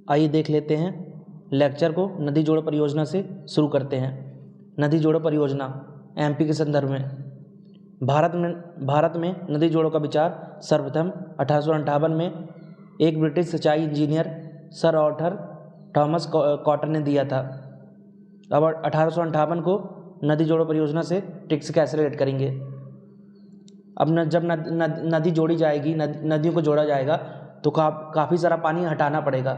आइए देख लेते हैं लेक्चर को। नदी जोड़ो परियोजना से शुरू करते हैं। नदी जोड़ो परियोजना एमपी के संदर्भ में भारत में नदी जोड़ो का विचार सर्वप्रथम 1858 में एक ब्रिटिश सिंचाई engineer sir Arthur Thomas cotton ने दिया था। अब 1858 को नदी जोड़ो परियोजना से ट्रिक्स कैसे रिलेट करेंगे। अब जब नदी जोड़ी जाएगी, नदियों को जोड़ा जाएगा तो काफ़ी सारा पानी हटाना पड़ेगा,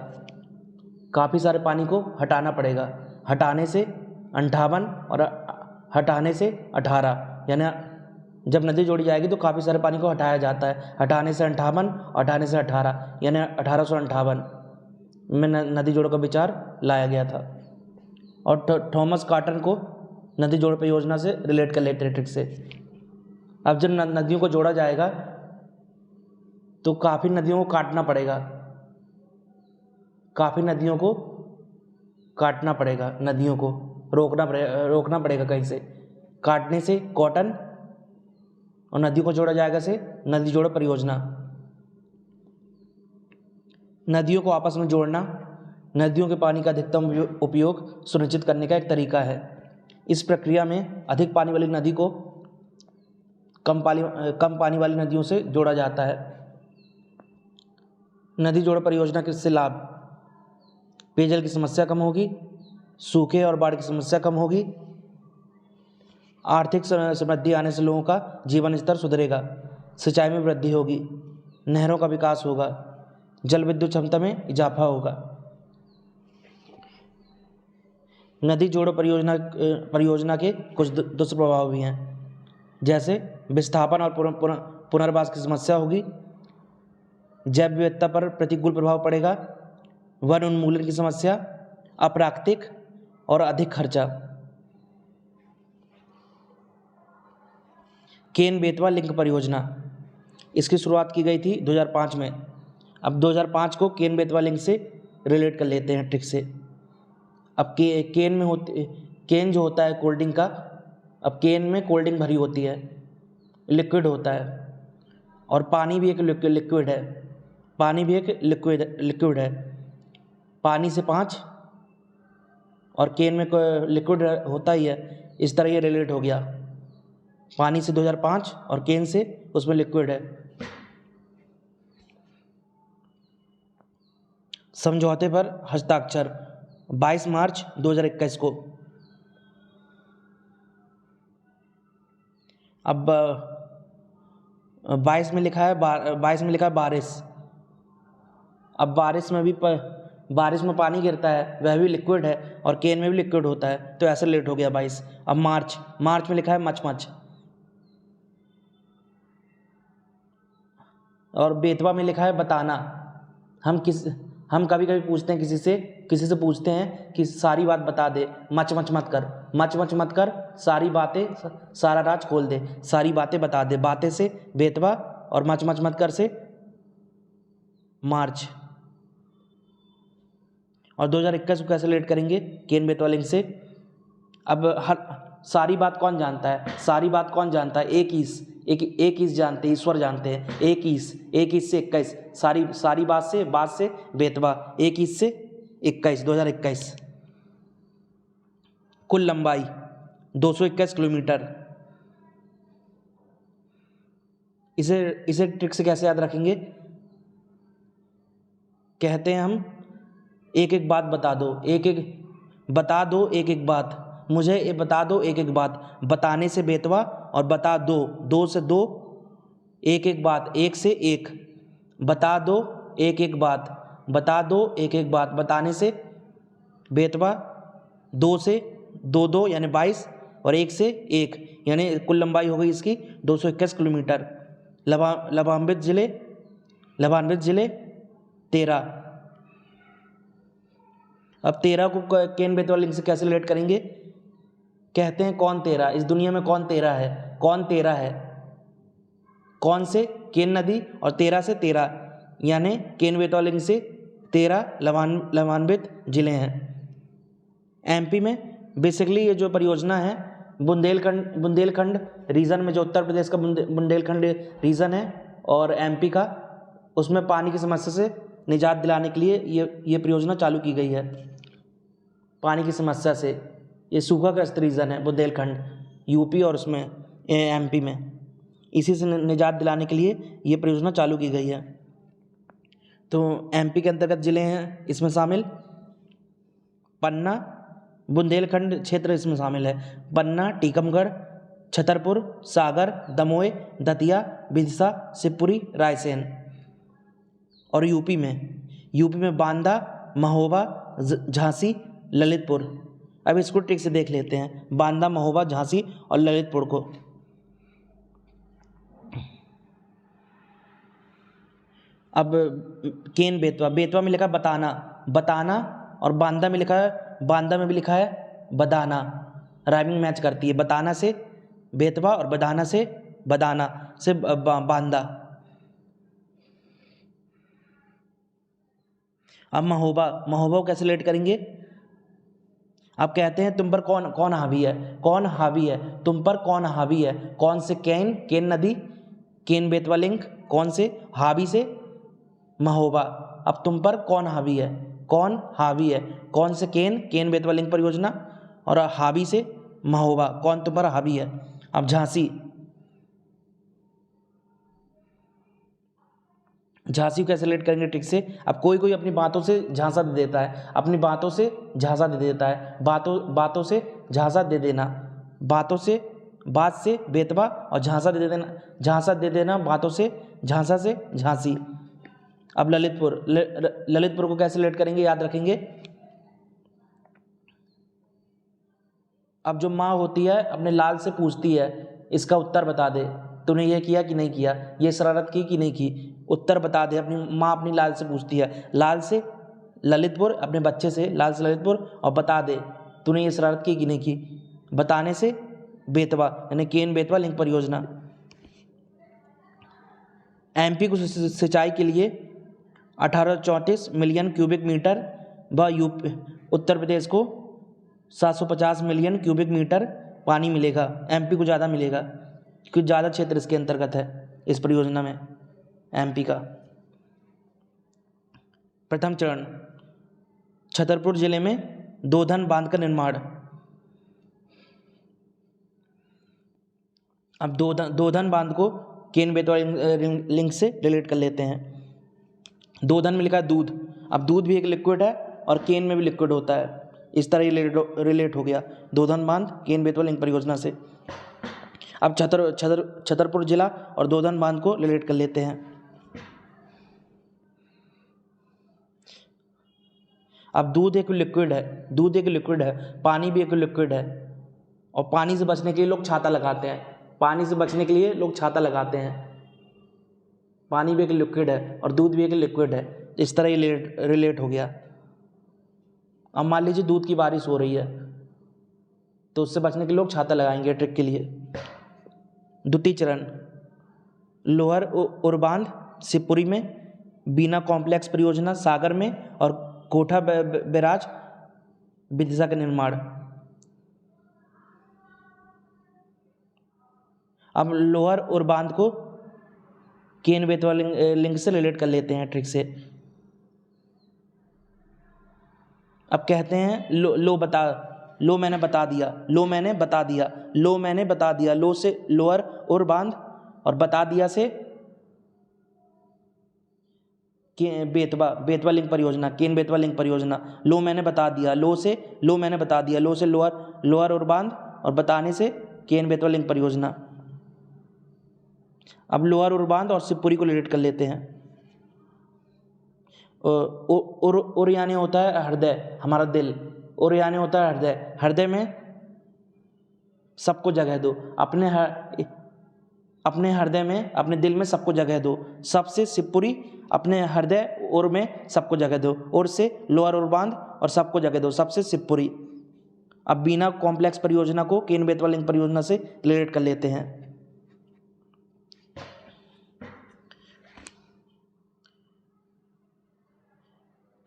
काफ़ी सारे पानी को हटाना पड़ेगा। हटाने से 58 और हटाने से 18, यानी जब नदी जोड़ी जाएगी तो काफ़ी सारे पानी को हटाया जाता है। हटाने से 58 और हटाने से 18, यानी 1858 में नदी जोड़ो का विचार लाया गया था। और थॉमस कॉटन को नदी जोड़ो परियोजना से रिलेट कर लेते हैं ट्रिक से। अब जब नदियों को जोड़ा जाएगा तो काफ़ी नदियों को काटना पड़ेगा, काफ़ी नदियों को काटना पड़ेगा, नदियों को रोकना पड़ेगा कहीं से। काटने से कॉटन और नदी को जोड़ा जाएगा से नदी जोड़ो परियोजना। नदियों को आपस में जोड़ना नदियों के पानी का अधिकतम उपयोग सुनिश्चित करने का एक तरीका है। इस प्रक्रिया में अधिक पानी वाली नदी को कम पानी वाली नदियों से जोड़ा जाता है। नदी जोड़ो परियोजना के से लाभ: पेयजल की समस्या कम होगी, सूखे और बाढ़ की समस्या कम होगी, आर्थिक समृद्धि आने से लोगों का जीवन स्तर सुधरेगा, सिंचाई में वृद्धि होगी, नहरों का विकास होगा, जल विद्युत क्षमता में इजाफा होगा। नदी जोड़ो परियोजना के कुछ दुष्प्रभाव भी हैं, जैसे विस्थापन और पुनर्वास की समस्या होगी, जैव विविधता पर प्रतिकूल प्रभाव पड़ेगा, वन उन्मूलन की समस्या, अप्राकृतिक और अधिक खर्चा। केन बेतवा लिंक परियोजना, इसकी शुरुआत की गई थी 2005 में। अब 2005 को केन बेतवा लिंक से रिलेट कर लेते हैं ट्रिक से। अब केन जो होता है कोल्ड ड्रिंक का, अब केन में कोल्ड ड्रिंक भरी होती है, लिक्विड होता है, और पानी भी एक लिक्विड है, पानी भी एक लिक्विड है। पानी से 5 और केन में लिक्विड होता ही है, इस तरह ये रिलेट हो गया। पानी से 2005 और केन से उसमें लिक्विड है। समझौते पर हस्ताक्षर 22 मार्च 2021 को। अब 22 में लिखा है बारिश। अब बारिश में पानी गिरता है, वह भी लिक्विड है, और केन में भी लिक्विड होता है, तो ऐसे लेट हो गया 22। अब मार्च में लिखा है मच, और बेतवा में लिखा है बताना। हम कभी कभी पूछते हैं किसी से पूछते हैं कि सारी बात बता दे, मच मत कर, सारी बातें, सारा राज खोल दे, सारी बातें बता दे। बातें से बेतवा और मच मत कर से मार्च। और 2021 को कैसे रिलेट करेंगे केन बेतवा लिंक से। अब सारी बात कौन जानता है? सारी बात कौन जानता है? एक ईस जानते हैं, ईश्वर जानते हैं। एक ईस से 21, सारी बात से बेतवा, एक ईस से 21, 2021। कुल लंबाई 221 किलोमीटर। इसे ट्रिक से कैसे याद रखेंगे? कहते हैं हम एक बात बता दो, एक बात, मुझे ये बता दो एक बात। बताने से बेतवा और बता दो से दो, एक बात, एक से एक। बता दो एक बात, बता दो एक बात। बताने से बेतवा, दो से दो यानी 22, और एक से एक, यानी कुल लंबाई हो गई इसकी 221 किलोमीटर। लाभान्वित जिले 13। अब 13 को केन बेतवा लिंक से कैसे रिलेट करेंगे? कहते हैं कौन 13, इस दुनिया में कौन 13 है? कौन से? केन नदी, और 13 से 13, यानी केन बेतवा लिंक से 13 लाभान्वित जिले हैं। एमपी में बेसिकली ये जो परियोजना है बुंदेलखंड रीजन में, जो उत्तर प्रदेश का बुंदेलखंड रीजन है और एमपी का, उसमें पानी की समस्या से निजात दिलाने के लिए ये परियोजना चालू की गई है। पानी की समस्या से, ये सूखा ग्रस्त रीजन है बुंदेलखंड, यूपी और उसमें एमपी में, इसी से निजात दिलाने के लिए ये परियोजना चालू की गई है। तो एमपी के अंतर्गत ज़िले हैं इसमें शामिल, पन्ना, बुंदेलखंड क्षेत्र इसमें शामिल है, पन्ना, टीकमगढ़, छतरपुर, सागर, दमोह, दतिया, विदिशा, शिवपुरी, रायसेन। और यूपी में बांदा, महोबा, झांसी, ललितपुर। अब इसको ट्रिक से देख लेते हैं, बांदा, महोबा, झांसी और ललितपुर को। अब केन बेतवा, बेतवा में लिखा है बताना, और बांदा में लिखा है, बांदा में भी लिखा है बदाना, राइमिंग मैच करती है, बताना से बेतवा और बदाना से बदाना से बांदा। अब महोबा को कैसे लेट करेंगे? अब कहते हैं तुम पर कौन हावी है, तुम पर कौन हावी है, कौन से केन नदी, केन बेतवा लिंक, कौन से हावी से महोबा। अब तुम पर कौन हावी है, कौन से केन बेतवा लिंक परियोजना, और हावी से महोबा, कौन तुम पर हावी है। अब झांसी को कैसे लेट करेंगे ट्रिक से? अब कोई अपनी बातों से झांसा दे देता है, बातों से झांसा दे देना, बात से बेतवा और झांसा दे देना बातों से, झांसा से झांसी। अब ललितपुर को कैसे लेट करेंगे, याद रखेंगे। अब जो माँ होती है अपने लाल से पूछती है, इसका उत्तर बता दे, तूने ये किया कि नहीं किया, ये शरारत की कि नहीं की, उत्तर बता दे। अपनी लाल से पूछती है, लाल से ललितपुर, अपने बच्चे से लाल से ललितपुर, और बता दे तूने ये शरारत की कि नहीं की। बताने से बेतवा, यानी केन बेतवा लिंक परियोजना। एमपी को सिंचाई के लिए 1834 मिलियन क्यूबिक मीटर व यूपी उत्तर प्रदेश को 750 मिलियन क्यूबिक मीटर पानी मिलेगा। एमपी को ज़्यादा मिलेगा क्योंकि ज़्यादा क्षेत्र इसके अंतर्गत है इस परियोजना में एमपी का। प्रथम चरण, छतरपुर जिले में दोधन बांध का निर्माण। अब दोधन बांध को केन बेतवा लिंक से रिलेट कर लेते हैं। दोधन में लिखा है दूध, अब दूध भी एक लिक्विड है और केन में भी लिक्विड होता है, इस तरह ये रिलेट हो गया दोधन बांध केन बेतवा लिंक परियोजना से। अब छतरपुर जिला और दोधन बांध को रिलेट कर लेते हैं। अब दूध एक लिक्विड है, पानी भी एक लिक्विड है, और पानी से बचने के लिए लोग छाता लगाते हैं, पानी भी एक लिक्विड है और दूध भी एक लिक्विड है, इस तरह ये रिलेट हो गया। अब मान लीजिए दूध की बारिश हो रही है तो उससे बचने के लिए लोग छाता लगाएंगे ट्रिक के लिए। द्वितीय चरण, लोअर उरबांध शिवपुरी में, बीना कॉम्प्लेक्स परियोजना सागर में, और कोठा बैराज विदिशा का निर्माण। अब लोअर उरबांध को केन बेतवा लिंक से रिलेट कर लेते हैं ट्रिक से। अब कहते हैं लो मैंने बता दिया, लो से लोअर उरबांध और बता दिया से बेतवा लिंक परियोजना, केन बेतवा लिंक परियोजना। लो मैंने बता दिया, लो से लोअर उरबांध और बताने से केन बेतवा लिंक परियोजना। अब लोअर उरबांध और शिवपुरी को रिलेट कर लेते हैं। उर यानी होता है हृदय, हमारा दिल, उर यानी होता है हृदय, हृदय में सबको जगह दो, अपने हृदय में, अपने दिल में सबको जगह दो। सबसे शिवपुरी, अपने हृदय उर में सबको जगह दो, उर से लोअर उरबांध और सबको जगह दो, सबसे शिवपुरी। अब बीना कॉम्प्लेक्स परियोजना को केन बेतवा लिंक परियोजना से रिलेट कर लेते हैं।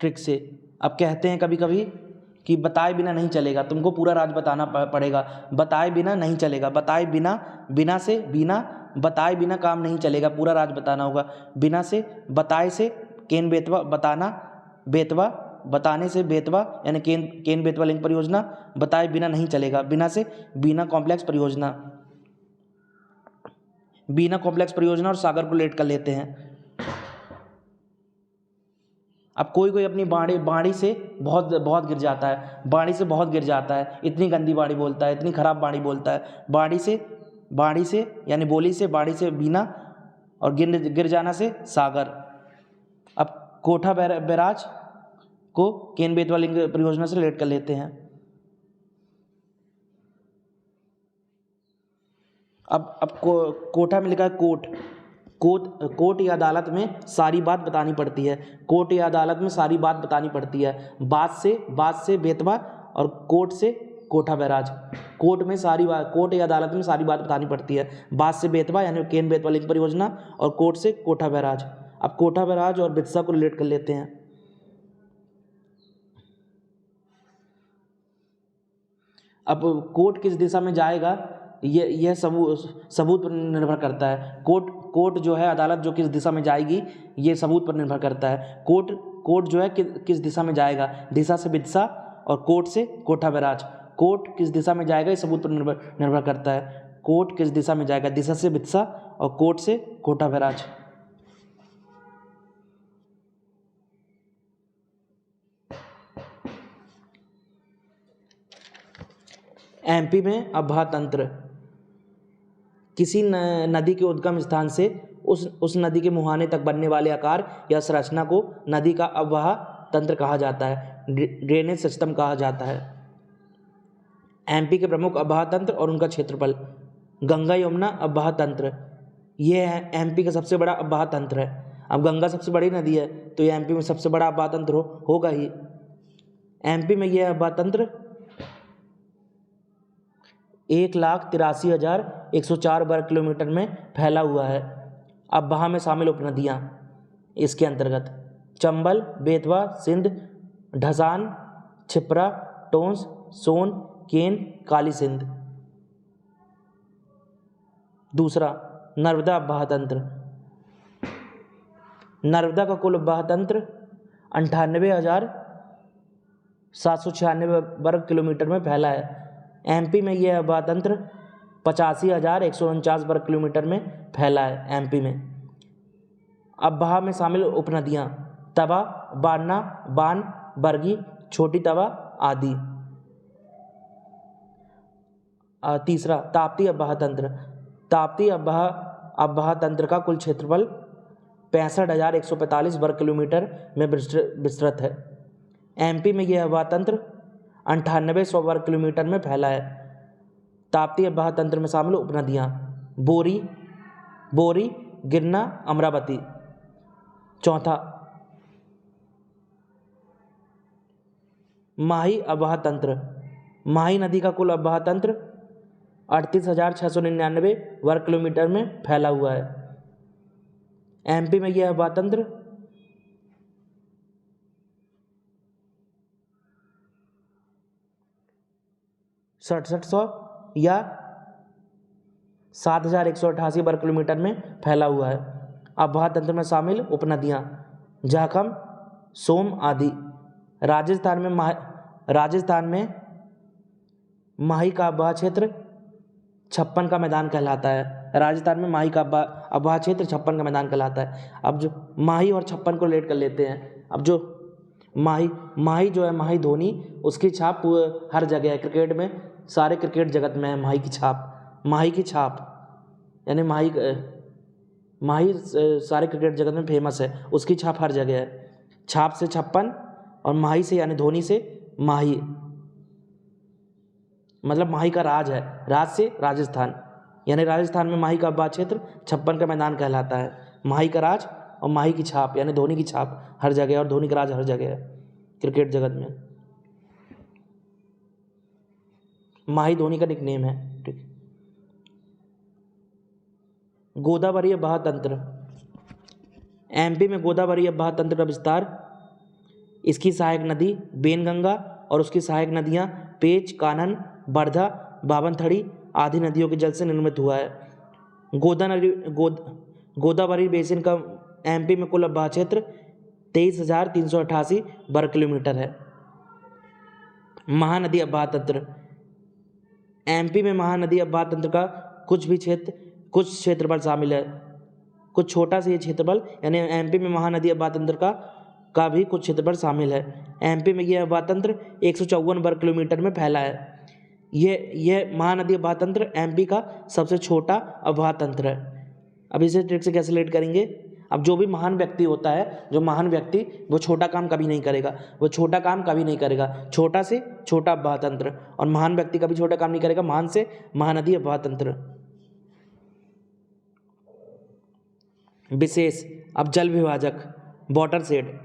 ट्रिक से अब कहते हैं कभी कभी कि बताए बिना नहीं चलेगा, तुमको पूरा राज बताना पड़ेगा, बताए बिना नहीं चलेगा, बताए बिना काम नहीं चलेगा, पूरा राज बताना होगा। बिना से बताए से केन बेतवा बताना, बेतवा बताने से बेतवा यानी केन बेतवा लिंक परियोजना, बताए बिना नहीं चलेगा, बिना से बीना कॉम्प्लेक्स परियोजना, बीना कॉम्प्लेक्स परियोजना और सागर को लेट कर लेते हैं। अब कोई अपनी बाड़ी से बहुत गिर जाता है, बाड़ी से बहुत गिर जाता है, इतनी गंदी बाड़ी बोलता है, इतनी खराब बाड़ी बोलता है, बाड़ी से यानी बोली से, बाड़ी से बीना और गिर जाना से सागर। अब कोठा बैराज को केन बेतवा लिंक परियोजना से रिलेट कर लेते हैं। अब कोठा में लिखा है कोर्ट या अदालत में सारी बात बतानी पड़ती है, कोर्ट या अदालत में सारी बात बतानी पड़ती है। बात से बेतवा और कोर्ट से कोठा बैराज। कोर्ट या अदालत में सारी बात बतानी पड़ती है, बात से बेतवा यानी केन बेतवा लिंक परियोजना और कोर्ट से कोठा बैराज। अब कोठा बैराज और बिरसा को रिलेट कर लेते हैं। अब कोर्ट किस दिशा में जाएगा यह सबूत पर निर्भर करता है। कोर्ट जो है, अदालत जो किस दिशा में जाएगी ये सबूत पर निर्भर करता है। कोर्ट जो है किस दिशा में जाएगा, दिशा से बिदिशा और कोर्ट से कोठा बैराज। कोर्ट किस दिशा में जाएगा ये सबूत पर निर्भर करता है। कोर्ट किस दिशा में जाएगा, दिशा से बिदिशा और कोर्ट से कोठा बैराज। एमपी में अब्बाह तंत्र किसी नदी के उद्गम स्थान से उस नदी के मुहाने तक बनने वाले आकार या संरचना को नदी का अब्बाह तंत्र कहा जाता है, ड्रेनेज सिस्टम कहा जाता है। एमपी के प्रमुख अब्बाह तंत्र और उनका क्षेत्रफल। गंगा यमुना अब्बाह तंत्र, ये है एमपी का सबसे बड़ा अब्बाह तंत्र है। अब गंगा सबसे बड़ी नदी है तो ये एमपी में सबसे बड़ा अब्बाह तंत्र होगा ही। एमपी में यह अब्बाह तंत्र 1,83,104 वर्ग किलोमीटर में फैला हुआ है। अब्बाह में शामिल उपनदियाँ इसके अंतर्गत चंबल, बेतवा, सिंध, ढसान, छिप्रा, टोंस, सोन, केन, काली सिंध। दूसरा, नर्मदा अब्बाह तंत्र। नर्मदा का कुल अब्बाह तंत्र 98,796 वर्ग किलोमीटर में फैला है। एमपी में यह अब्बाह तंत्र 85,149 वर्ग किलोमीटर में फैला है। एमपी में अब्बाह में शामिल उपनदियाँ तवा, बारना, बान, बरगी, छोटी तवा आदि। तीसरा, ताप्ती अब्बाह तंत्र। ताप्ती अब्बाह तंत्र का कुल क्षेत्रफल 65,145 वर्ग किलोमीटर में विस्तृत है। एमपी में यह अब्बाह तंत्र 9800 वर्ग किलोमीटर में फैला है। ताप्ती अब्बाह तंत्र में शामिल उपनदियाँ बोरी, गिरना, अमरावती। चौथा, माही अब्बाह तंत्र। माही नदी का कुल अब्बाह तंत्र 38,699 वर्ग किलोमीटर में फैला हुआ है। एमपी में यह अब्बाह तंत्र 6700 या 7,188 वर्ग किलोमीटर में फैला हुआ है। अब्बाह तंत्र में शामिल उपनदियाँ झाखम, सोम आदि। राजस्थान में माही का अब्बाह क्षेत्र 56 का मैदान कहलाता है। राजस्थान में माही का अब्बाह क्षेत्र 56 का मैदान कहलाता है। अब जो माही और 56 को रिलेट कर लेते हैं। अब जो माही जो है, माही धोनी, उसकी छाप हर जगह है। क्रिकेट में सारे क्रिकेट जगत में है माही की छाप। माही की छाप यानी माही सारे क्रिकेट जगत में फेमस है, उसकी छाप हर जगह है। छाप से 56 और माही से यानी धोनी से माही, मतलब माही का राज है। राज से राजस्थान, यानी राजस्थान में माही का अब्बाह क्षेत्र 56 का मैदान कहलाता है। माही का राज और माही की छाप यानी धोनी की छाप हर जगह, और धोनी का राज हर जगह है क्रिकेट जगत में। माही धोनी का निकनेम है। ठीक। गोदावरी अब्बाह तंत्र। एमपी में गोदावरी अब्बाह तंत्र का विस्तार इसकी सहायक नदी बेनगंगा और उसकी सहायक नदियाँ पेच, कान्हन, बरधा, बावनथड़ी आदि नदियों के जल से निर्मित हुआ है। गोदावरी बेसिन का एमपी में कुल अब्बाह क्षेत्र 23,388 वर्ग किलोमीटर है। महानदी अववाह तंत्र, एमपी में महानदी अववाह तंत्र का कुछ क्षेत्रफल शामिल है। कुछ छोटा सा ये क्षेत्रफल, यानी एमपी में महानदी अववाह तंत्र का भी कुछ क्षेत्रफल शामिल है। एमपी में यह अववाह तंत्र 154 वर्ग किलोमीटर में फैला है। यह महानदी अववाह तंत्र एमपी का सबसे छोटा अववाह तंत्र है। अब इसे ट्रिक से कैसे रिलेट करेंगे? अब जो भी महान व्यक्ति होता है, जो महान व्यक्ति, वो छोटा काम कभी नहीं करेगा, छोटा से छोटा अववाह तंत्र, और महान व्यक्ति कभी छोटा काम नहीं करेगा, महान से महानदी अववाह तंत्र। विशेष, अब जल विभाजक, वाटरशेड,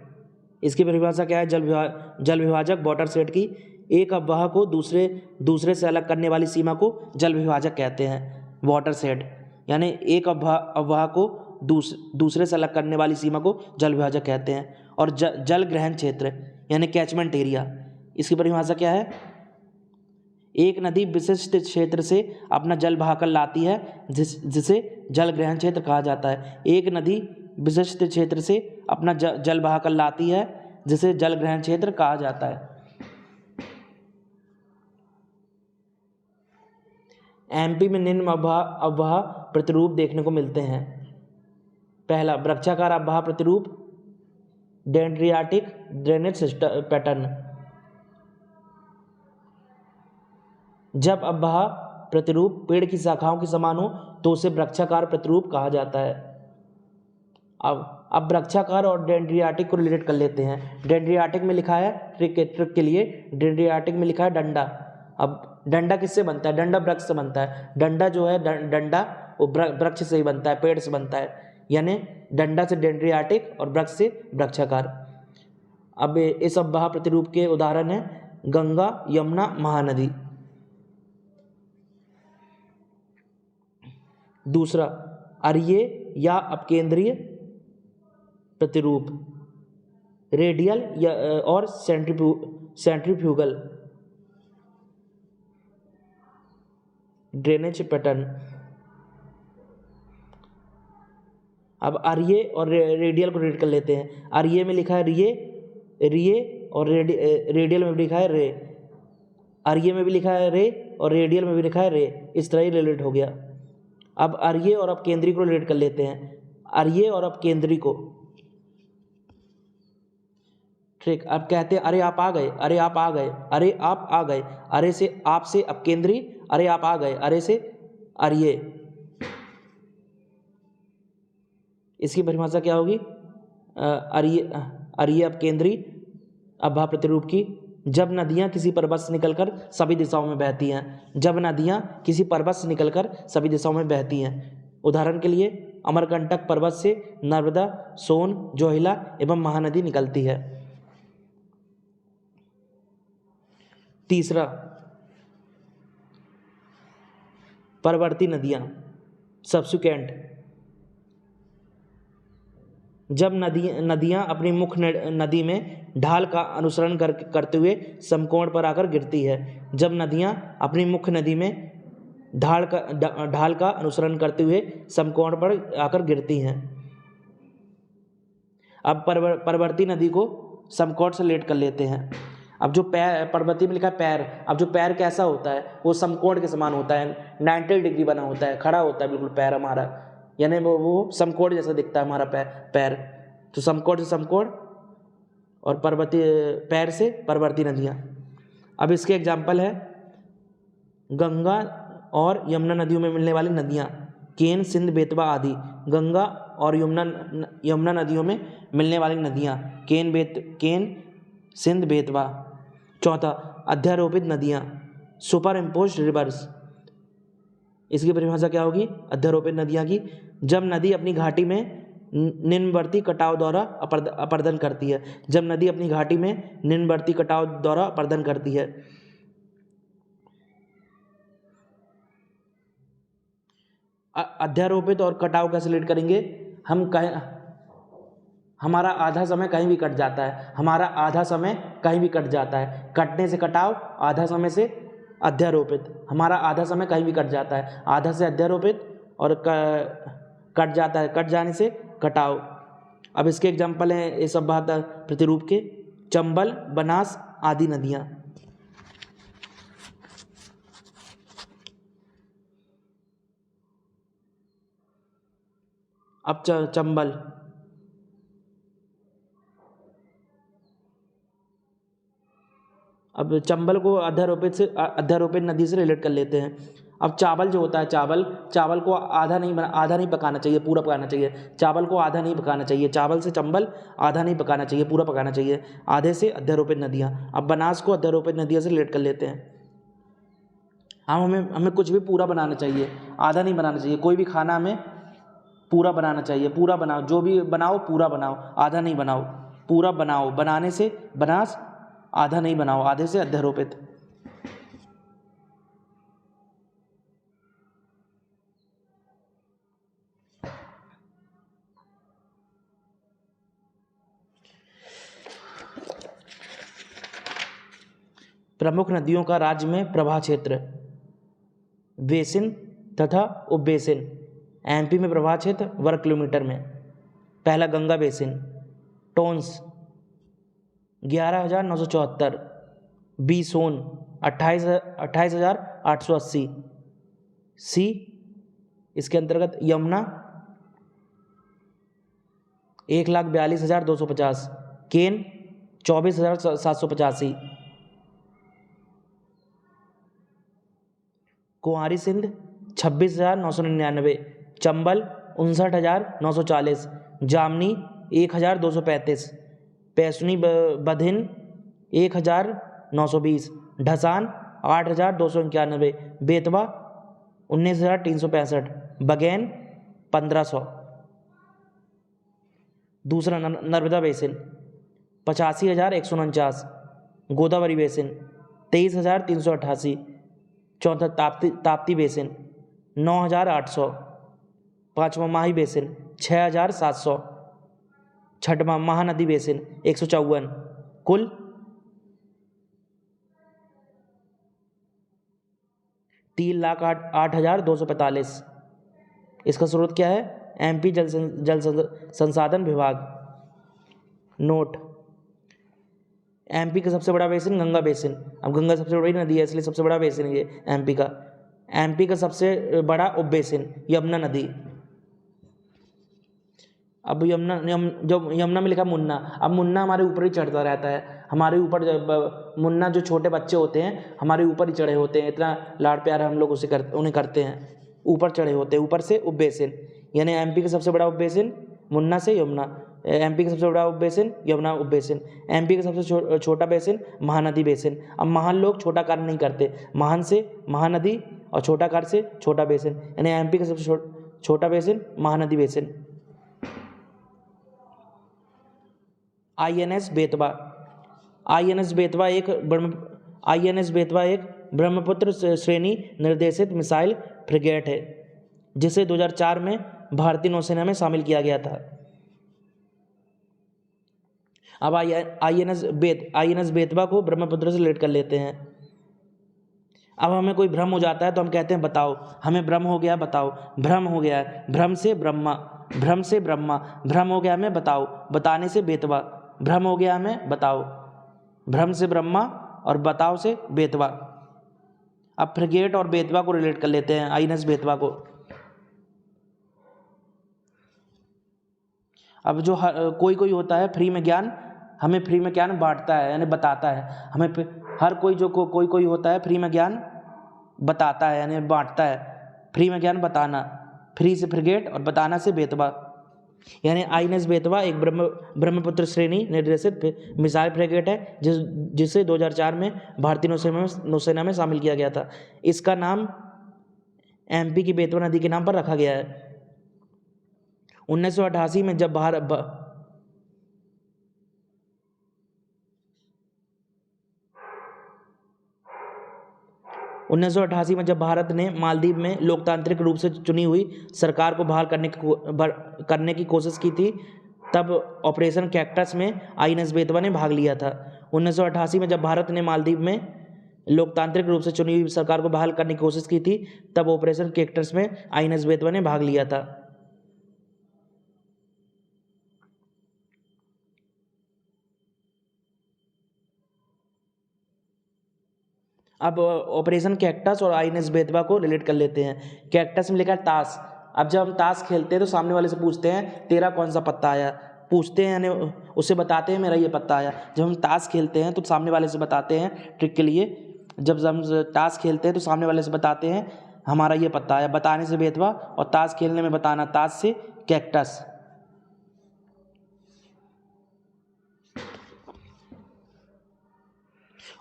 इसकी परिभाषा क्या है? जल विभाजक वाटरशेड की एक अववाह को दूसरे से अलग करने वाली सीमा को जल विभाजक कहते हैं। वाटरशेड यानी एक अववाह को दूसरे से अलग करने वाली सीमा को जल विभाजक कहते हैं। और जल ग्रहण क्षेत्र यानी कैचमेंट एरिया, इसकी परिभाषा क्या है? एक नदी विशिष्ट क्षेत्र से अपना जल बहाकर लाती है, जिसे जल ग्रहण क्षेत्र कहा जाता है। एक नदी विशिष्ट क्षेत्र से अपना जल बहाकर लाती है, जिसे जल ग्रहण क्षेत्र कहा जाता है। एमपी में निम्न अववाह प्रतिरूप देखने को मिलते हैं। पहला, वृक्षाकार अववाह प्रतिरूप, डेंड्रियाटिक ड्रेनेज पैटर्न। जब अववाह प्रतिरूप पेड़ की शाखाओं के समान हो तो उसे वृक्षाकार प्रतिरूप कहा जाता है। अब वृक्षाकार और डेंड्रियाटिक को रिलेट कर लेते हैं। डेंड्रियाटिक में लिखा है, ट्रिक के लिए, डेंड्रियाटिक में लिखा है डंडा। अब डंडा किससे बनता है? डंडा वृक्ष से बनता है। डंडा जो है, डंडा वो वृक्ष से ही बनता है, पेड़ से बनता है, यानी डंडा से डेंड्रियाटिक और वृक्ष से वृक्षाकार। अब इस अववाह प्रतिरूप के उदाहरण है गंगा, यमुना, महानदी। दूसरा, अरीय या अपकेंद्रीय प्रतिरूप, रेडियल और सेंट्रीफ्यूगल ड्रेनेज पैटर्न। अब अरीय और रेडियल को रीड कर लेते हैं। अरीय में लिखा है रिये और रेडियल में भी लिखा है रे। अरीय में भी लिखा है रे और रेडियल में भी लिखा है रे, इस तरह ही रिलेट हो गया। अब अरीय और अपकेंद्री को रिलेट कर लेते हैं। अरीय और अपकेंद्री को ठीक, अब कहते हैं अरे आप आ गए, अरे आप आ गए, अरे आप आ गए, अरे से आप से अपकेंद्री, अरे आप आ गए, अरे से अरीय। इसकी परिभाषा क्या होगी? अरीय अपकेंद्री अववाह प्रतिरूप की, जब नदियां किसी पर्वत से निकलकर सभी दिशाओं में बहती हैं। जब नदियां किसी पर्वत से निकलकर सभी दिशाओं में बहती हैं। उदाहरण के लिए, अमरकंटक पर्वत से नर्मदा, सोन, जोहिला एवं महानदी निकलती है। तीसरा, परवर्ती नदियां, सबसिक्वेंट। जब नदियां अपनी मुख्य नदी में ढाल का अनुसरण करते हुए समकोण पर आकर गिरती है। जब नदियां अपनी मुख्य नदी में ढाल का अनुसरण करते हुए समकोण पर आकर गिरती हैं। अब परवर्ती नदी को समकोण से रिलेट कर लेते हैं। अब जो पैर, पर्वती में लिखा है पैर, अब जो पैर कैसा होता है? वो समकोण के समान होता है, 90 डिग्री बना होता है, खड़ा होता है बिल्कुल पैर हमारा, यानी वो समकोण जैसा दिखता है हमारा पैर। तो समकोण से समकोण और पर्वतीय पैर से परवर्ती नदियाँ। अब इसके एग्जाम्पल है गंगा और यमुना नदियों में मिलने वाली नदियाँ, केन, सिंध, बेतवा आदि। गंगा और यमुना नदियों में मिलने वाली नदियाँ, केन, सिंध, बेतवा। चौथा, अध्यारोपित नदियाँ, सुपर इम्पोज्ड रिवर्स। इसकी परिभाषा क्या होगी अध्यारोपित नदियाँ की? जब नदी अपनी घाटी में निम्नवर्ती कटाव द्वारा अपर्दन करती है। जब नदी अपनी घाटी में निम्नवर्ती कटाव द्वारा अपर्दन करती है। अध्यारोपित और कटाव कैसे रिलेट करेंगे? हमारा आधा समय कहीं भी कट जाता है, हमारा आधा समय कहीं भी कट जाता है। कटने से कटाव, आधा समय से अध्यारोपित। हमारा आधा समय कहीं भी कट जाता है, आधा से अध्यारोपित और कट जाता है, कट जाने से कटाव। अब इसके एग्जाम्पल हैं ये सब बात प्रतिरूप के, चंबल, बनास आदि नदियाँ। अब चंबल, अब चंबल को अध्यारोपित नदी से रिलेट कर लेते हैं। अब चावल जो होता है, चावल को आधा नहीं पकाना चाहिए, पूरा पकाना चाहिए। चावल को आधा नहीं पकाना चाहिए, चावल से चंबल आधा नहीं पकाना चाहिए, पूरा पकाना चाहिए। आधे से अध्यारोपित नदियाँ। अब बनास को अध्यारोपित नदियों से रिलेट कर लेते हैं। हमें कुछ भी पूरा बनाना चाहिए, आधा नहीं बनाना चाहिए। कोई भी खाना हमें पूरा बनाना चाहिए, पूरा बनाओ, जो भी बनाओ पूरा बनाओ, आधा नहीं बनाओ, पूरा बनाओ। बनाने से बनास, आधा नहीं बनाओ, आधे से अध्यारोपित। प्रमुख नदियों का राज्य में प्रवाह क्षेत्र, बेसिन तथा उपबेसिन। एमपी में प्रवाह क्षेत्र वर्ग किलोमीटर में। पहला गंगा बेसिन, टोंस 11,974, बी सोन 28,880, सी इसके अंतर्गत यमुना 1,42,250, केन 24,785, कुंवारी सिंध 26,999, चंबल 59,940, जामनी 1,235, पैसुनी बधिन 1,920, ढसान 8,291, बेतवा 19,365, बगैन 1,500। दूसरा नर्मदा बेसिन 85,149, गोदावरी बेसिन 23,388, चौथा ताप्ती बेसिन 9,800, पाँचवा माही बेसिन 6,700, छठवां महानदी बेसिन 154, कुल 3,08,245। इसका स्रोत क्या है? एमपी जल संसाधन विभाग। नोट, एमपी का सबसे बड़ा बेसिन गंगा बेसिन। अब गंगा सबसे बड़ी नदी है इसलिए सबसे बड़ा बेसिन है ये एमपी का। एमपी का सबसे बड़ा उप बेसिन यमुना नदी। अब यमुना में लिखा मुन्ना। अब मुन्ना हमारे ऊपर ही चढ़ता रहता है, हमारे ऊपर मुन्ना जो छोटे बच्चे होते हैं हमारे ऊपर ही चढ़े होते हैं, इतना लाड़ प्यार हम लोग उन्हें करते हैं, ऊपर चढ़े होते हैं। ऊपर से उप बेसिन, यानी एमपी का सबसे बड़ा उप बेसिन मुन्ना से यमुना। एमपी का सबसे बड़ा उप बेसिन यमुना उप बेसिन। एमपी का सबसे छोटा बेसिन महानदी बेसिन। अब महान लोग छोटा कार्य नहीं करते, महान से महानदी और छोटा कार्य से छोटा बेसिन, यानी एमपी का सबसे छोटा basin Mahanadi basin. INS Betwa. INS Betwa एक ब्रह्मपुत्र श्रेणी निर्देशित मिसाइल फ्रिगेट है जिसे 2004 में भारतीय नौसेना में शामिल किया गया था। अब आईएनएस बेतवा को ब्रह्मपुत्र से रिलेट कर लेते हैं। अब हमें कोई भ्रम हो जाता है तो हम कहते हैं बताओ, हमें भ्रम हो गया, बताओ। भ्रम हो गया है, भ्रम से ब्रह्मा, भ्रम से ब्रह्मा। भ्रम हो गया हमें, बताओ। बताने से बेतवा। भ्रम हो गया हमें, बताओ। भ्रम से ब्रह्मा और बताओ से बेतवा। अब फ्रिगेट और बेतवा को रिलेट कर लेते हैं, आईएनएस बेतवा को। अब जो कोई होता है फ्री में ज्ञान, हमें फ्री में ज्ञान बांटता है यानी बताता है। हमें हर कोई जो कोई होता है फ्री में ज्ञान बताता है यानी बांटता है। फ्री में ज्ञान बताना, फ्री से फ्रिगेट और बताना से बेतवा। यानी आईएनएस बेतवा एक ब्रह्मपुत्र श्रेणी निर्देशित मिसाइल फ्रिगेट है जिसे 2004 में भारतीय नौसेना में शामिल किया गया था। इसका नाम एमपी की बेतवा नदी के नाम पर रखा गया है। 1988 में जब 1988 में जब भारत ने मालदीव में लोकतांत्रिक रूप से चुनी हुई सरकार को बहाल करने की कोशिश की थी, तब ऑपरेशन कैक्टस में आईएनएस बेतवा ने भाग लिया था। 1988 में जब भारत ने मालदीव में लोकतांत्रिक रूप से चुनी हुई सरकार को बहाल करने की कोशिश की थी, तब ऑपरेशन कैक्टस में आईएनएस बेतवा ने भाग लिया था। अब ऑपरेशन कैक्टस और आइनेस बेतवा को रिलेट कर लेते हैं। कैक्टस में लिखा है ताश। अब जब हम ताश खेलते हैं तो सामने वाले से पूछते हैं तेरा कौन सा पत्ता आया, पूछते हैं यानी उसे बताते हैं मेरा ये पत्ता आया। जब हम ताश खेलते हैं तो सामने वाले से बताते हैं ट्रिक के लिए, जब हम ताश खेलते हैं तो सामने वाले से बताते हैं हमारा ये पत्ता आया, बताने से बेतवा और ताश खेलने में बताना, ताश से कैक्टस।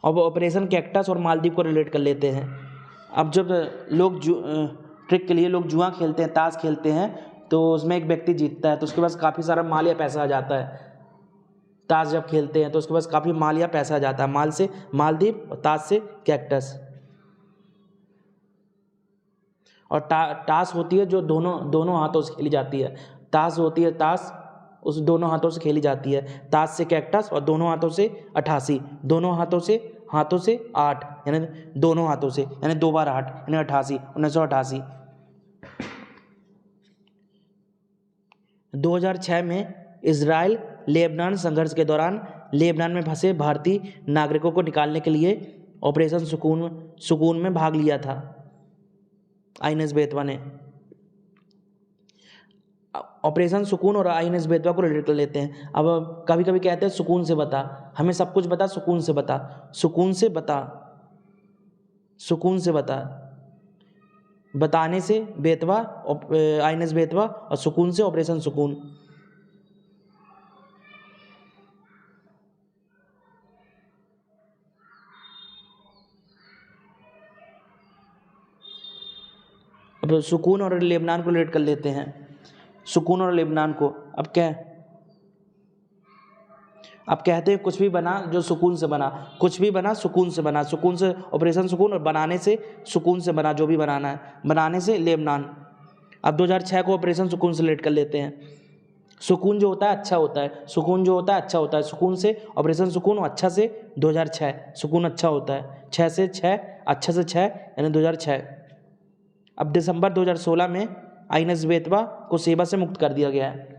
अब ऑपरेशन कैक्टस और मालदीव को रिलेट कर लेते हैं। अब जब लोग ट्रिक के लिए लोग जुआ खेलते हैं, ताश खेलते हैं, तो उसमें एक व्यक्ति जीतता है तो उसके पास काफ़ी सारा माल या पैसा आ जाता है। ताश जब खेलते हैं तो उसके पास काफ़ी माल या पैसा आ जाता है, माल से मालदीव और ताश से कैक्टस। और ताश होती है जो दोनों हाथों से खेली जाती है। ताश होती है, ताश उस दोनों हाथों से खेली जाती है। ताश से कैक्टस और दोनों हाथों से 88, दोनों हाथों से 8, यानी दोनों हाथों से, यानी 2 बार 8 यानी 88, 1988। 2006 में इजराइल लेबनान संघर्ष के दौरान लेबनान में फंसे भारतीय नागरिकों को निकालने के लिए ऑपरेशन सुकून में भाग लिया था आइनेस बेतवा ने। ऑपरेशन सुकून और आइनेस बेतवा को रिलेट कर लेते हैं। अब कभी कभी कहते हैं सुकून से बता, हमें सब कुछ बता, सुकून से बता, सुकून से बता, सुकून से बता, बताने से बेतवा आइनेस बेतवा और सुकून से ऑपरेशन सुकून। अब सुकून और लेबनान को रिलेट कर लेते हैं। सुकून और लेबनान को अब कहते हैं कुछ भी बना जो सुकून से बना, कुछ भी बना सुकून से बना, सुकून से ऑपरेशन सुकून और बनाने से सुकून से बना, जो भी बनाना है, बनाने से लेबनान। अब 2006 को ऑपरेशन सुकून से रिलेट कर लेते हैं। सुकून जो होता है अच्छा होता है, सुकून जो होता है अच्छा होता है, सुकून से ऑपरेशन सुकून और अच्छा से 2006, सुकून अच्छा होता है, 6 से 6, अच्छा से 6 यानी 2006। अब दिसंबर 2016 में आइनेस बेतवा को सेवा से मुक्त कर दिया गया है।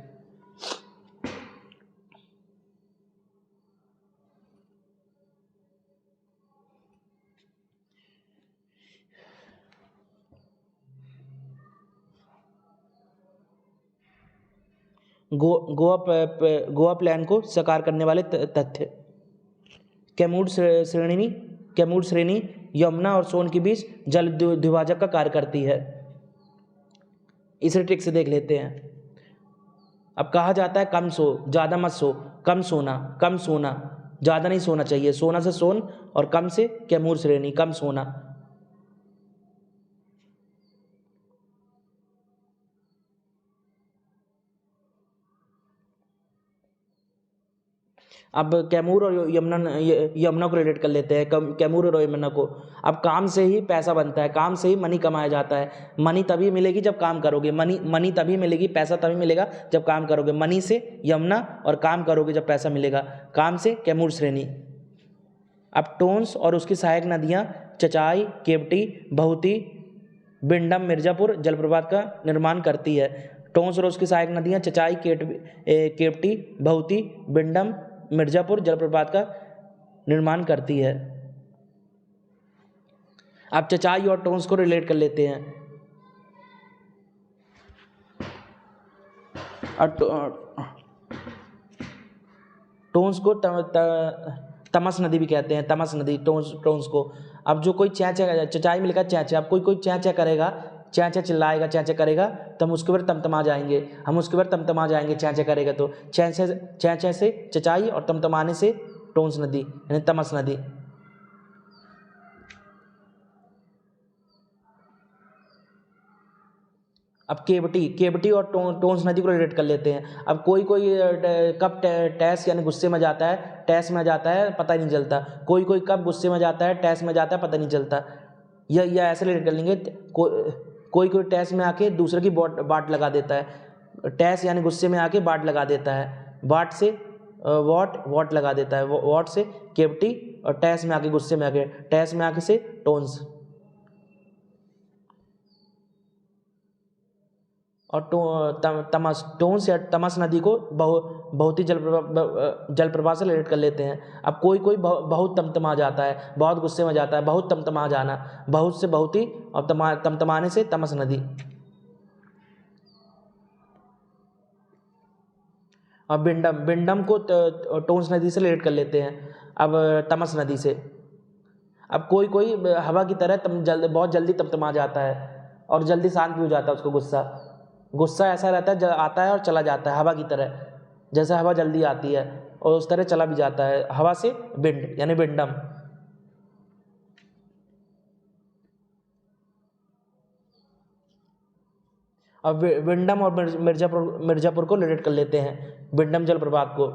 गोवा प्लान को साकार करने वाले तथ्य। कैमूर श्रेणी यमुना और सोन के बीच जल द्विभाजक का कार्य करती है। इसे ट्रिक से देख लेते हैं। अब कहा जाता है कम सो, ज़्यादा मत सो, कम सोना, कम सोना, ज़्यादा नहीं सोना चाहिए, सोना से सोन और कम से कैमूर श्रेणी, कम सोना। अब कैमूर और यमुना को रिलेट कर लेते हैं। कैमूर और यमुना को। अब काम से ही पैसा बनता है, काम से ही मनी कमाया जाता है। मनी तभी मिलेगी जब काम करोगे, मनी तभी मिलेगी, पैसा तभी मिलेगा जब काम करोगे। मनी से यमुना और काम करोगे जब पैसा मिलेगा, काम से कैमूर श्रेणी। अब टोंस और उसकी सहायक नदियाँ चचाई, केवटी, बहुती, बिंडम, मिर्जापुर जलप्रपात का निर्माण करती है। टोंस और उसकी सहायक नदियाँ चचाई, केवटी, बहुती, बिंडम, मिर्जापुर जलप्रपात का निर्माण करती है। अब चचाई और टोंस को रिलेट कर लेते हैं। टोंस को तमस नदी भी कहते हैं, तमस नदी, टोंस को। अब जो कोई चचाई में लिखा चैचा, अब कोई चैचा करेगा, चैचा चिल्लाएगा, चैचा करेगा तो हम उसके ऊपर तमतमा जाएंगे, चैचा करेगा तो। चैचा से चचाई और तमतमाने से टोंस नदी यानी तमस नदी। अब केवटी और टोंस नदी को रिलेट कर लेते हैं। अब कोई कब टैस यानी गुस्से में जाता है, टैस में जाता है, पता ही नहीं चलता। कोई कब गुस्से में जाता है, टैस में जाता है, पता नहीं चलता। या ऐसे रिलेट कर लेंगे, कोई टैस में आके दूसरे की बाट लगा देता है। टैस यानी गुस्से में आके बाट लगा देता है, बाट से वॉट लगा देता है, वॉट से केवटी और टैस में आके गुस्से में आके, टैस में आके से टोंस। और टोंस या तमस नदी को बहुत ही जल प्रवाह से रिलेट कर लेते हैं। अब कोई कोई बहुत तमतमा जाता है, बहुत गुस्से में जाता है, बहुत तमतमा जाना, बहुत से बहुत ही, और तमतमाने से तमस नदी। अब बिंडम को टोंस नदी से रिलेट कर लेते हैं, अब तमस नदी से। अब कोई कोई हवा की तरह बहुत जल्दी तमतमा जाता है और जल्दी शांत भी हो जाता है उसको गुस्सा ऐसा रहता है, आता है और चला जाता है हवा की तरह, जैसे हवा जल्दी आती है और उस तरह चला भी जाता है हवा से। बिंड यानी बिंडम। अब विंडम और मिर्जापुर को रिलेट कर लेते हैं, विंडम जलप्रपात को।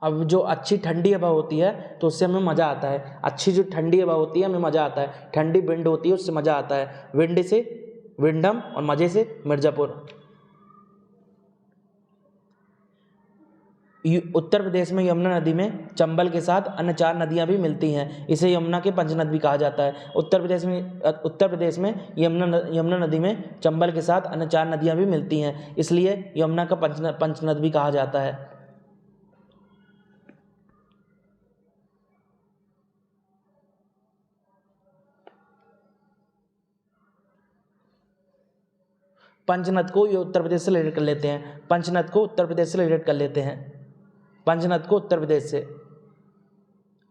अब जो अच्छी ठंडी हवा होती है तो उससे हमें मज़ा आता है, अच्छी जो ठंडी हवा होती है हमें मज़ा आता है, ठंडी विंड होती है उससे मज़ा आता है। विंड से विंडम और मज़े से मिर्ज़ापुर। उत्तर प्रदेश में यमुना नदी में चंबल के साथ अन्य 4 नदियां भी मिलती हैं, इसे यमुना के पंचनद भी कहा जाता है। उत्तर प्रदेश में यमुना नदी में चंबल के साथ अन्य 4 नदियां भी मिलती हैं, इसलिए यमुना का पंचनद भी कहा जाता है। पंचनद को ये उत्तर प्रदेश से रिलेट कर लेते हैं, पंचनद को उत्तर प्रदेश से रिलेट कर लेते हैं, पंचनद को उत्तर प्रदेश से।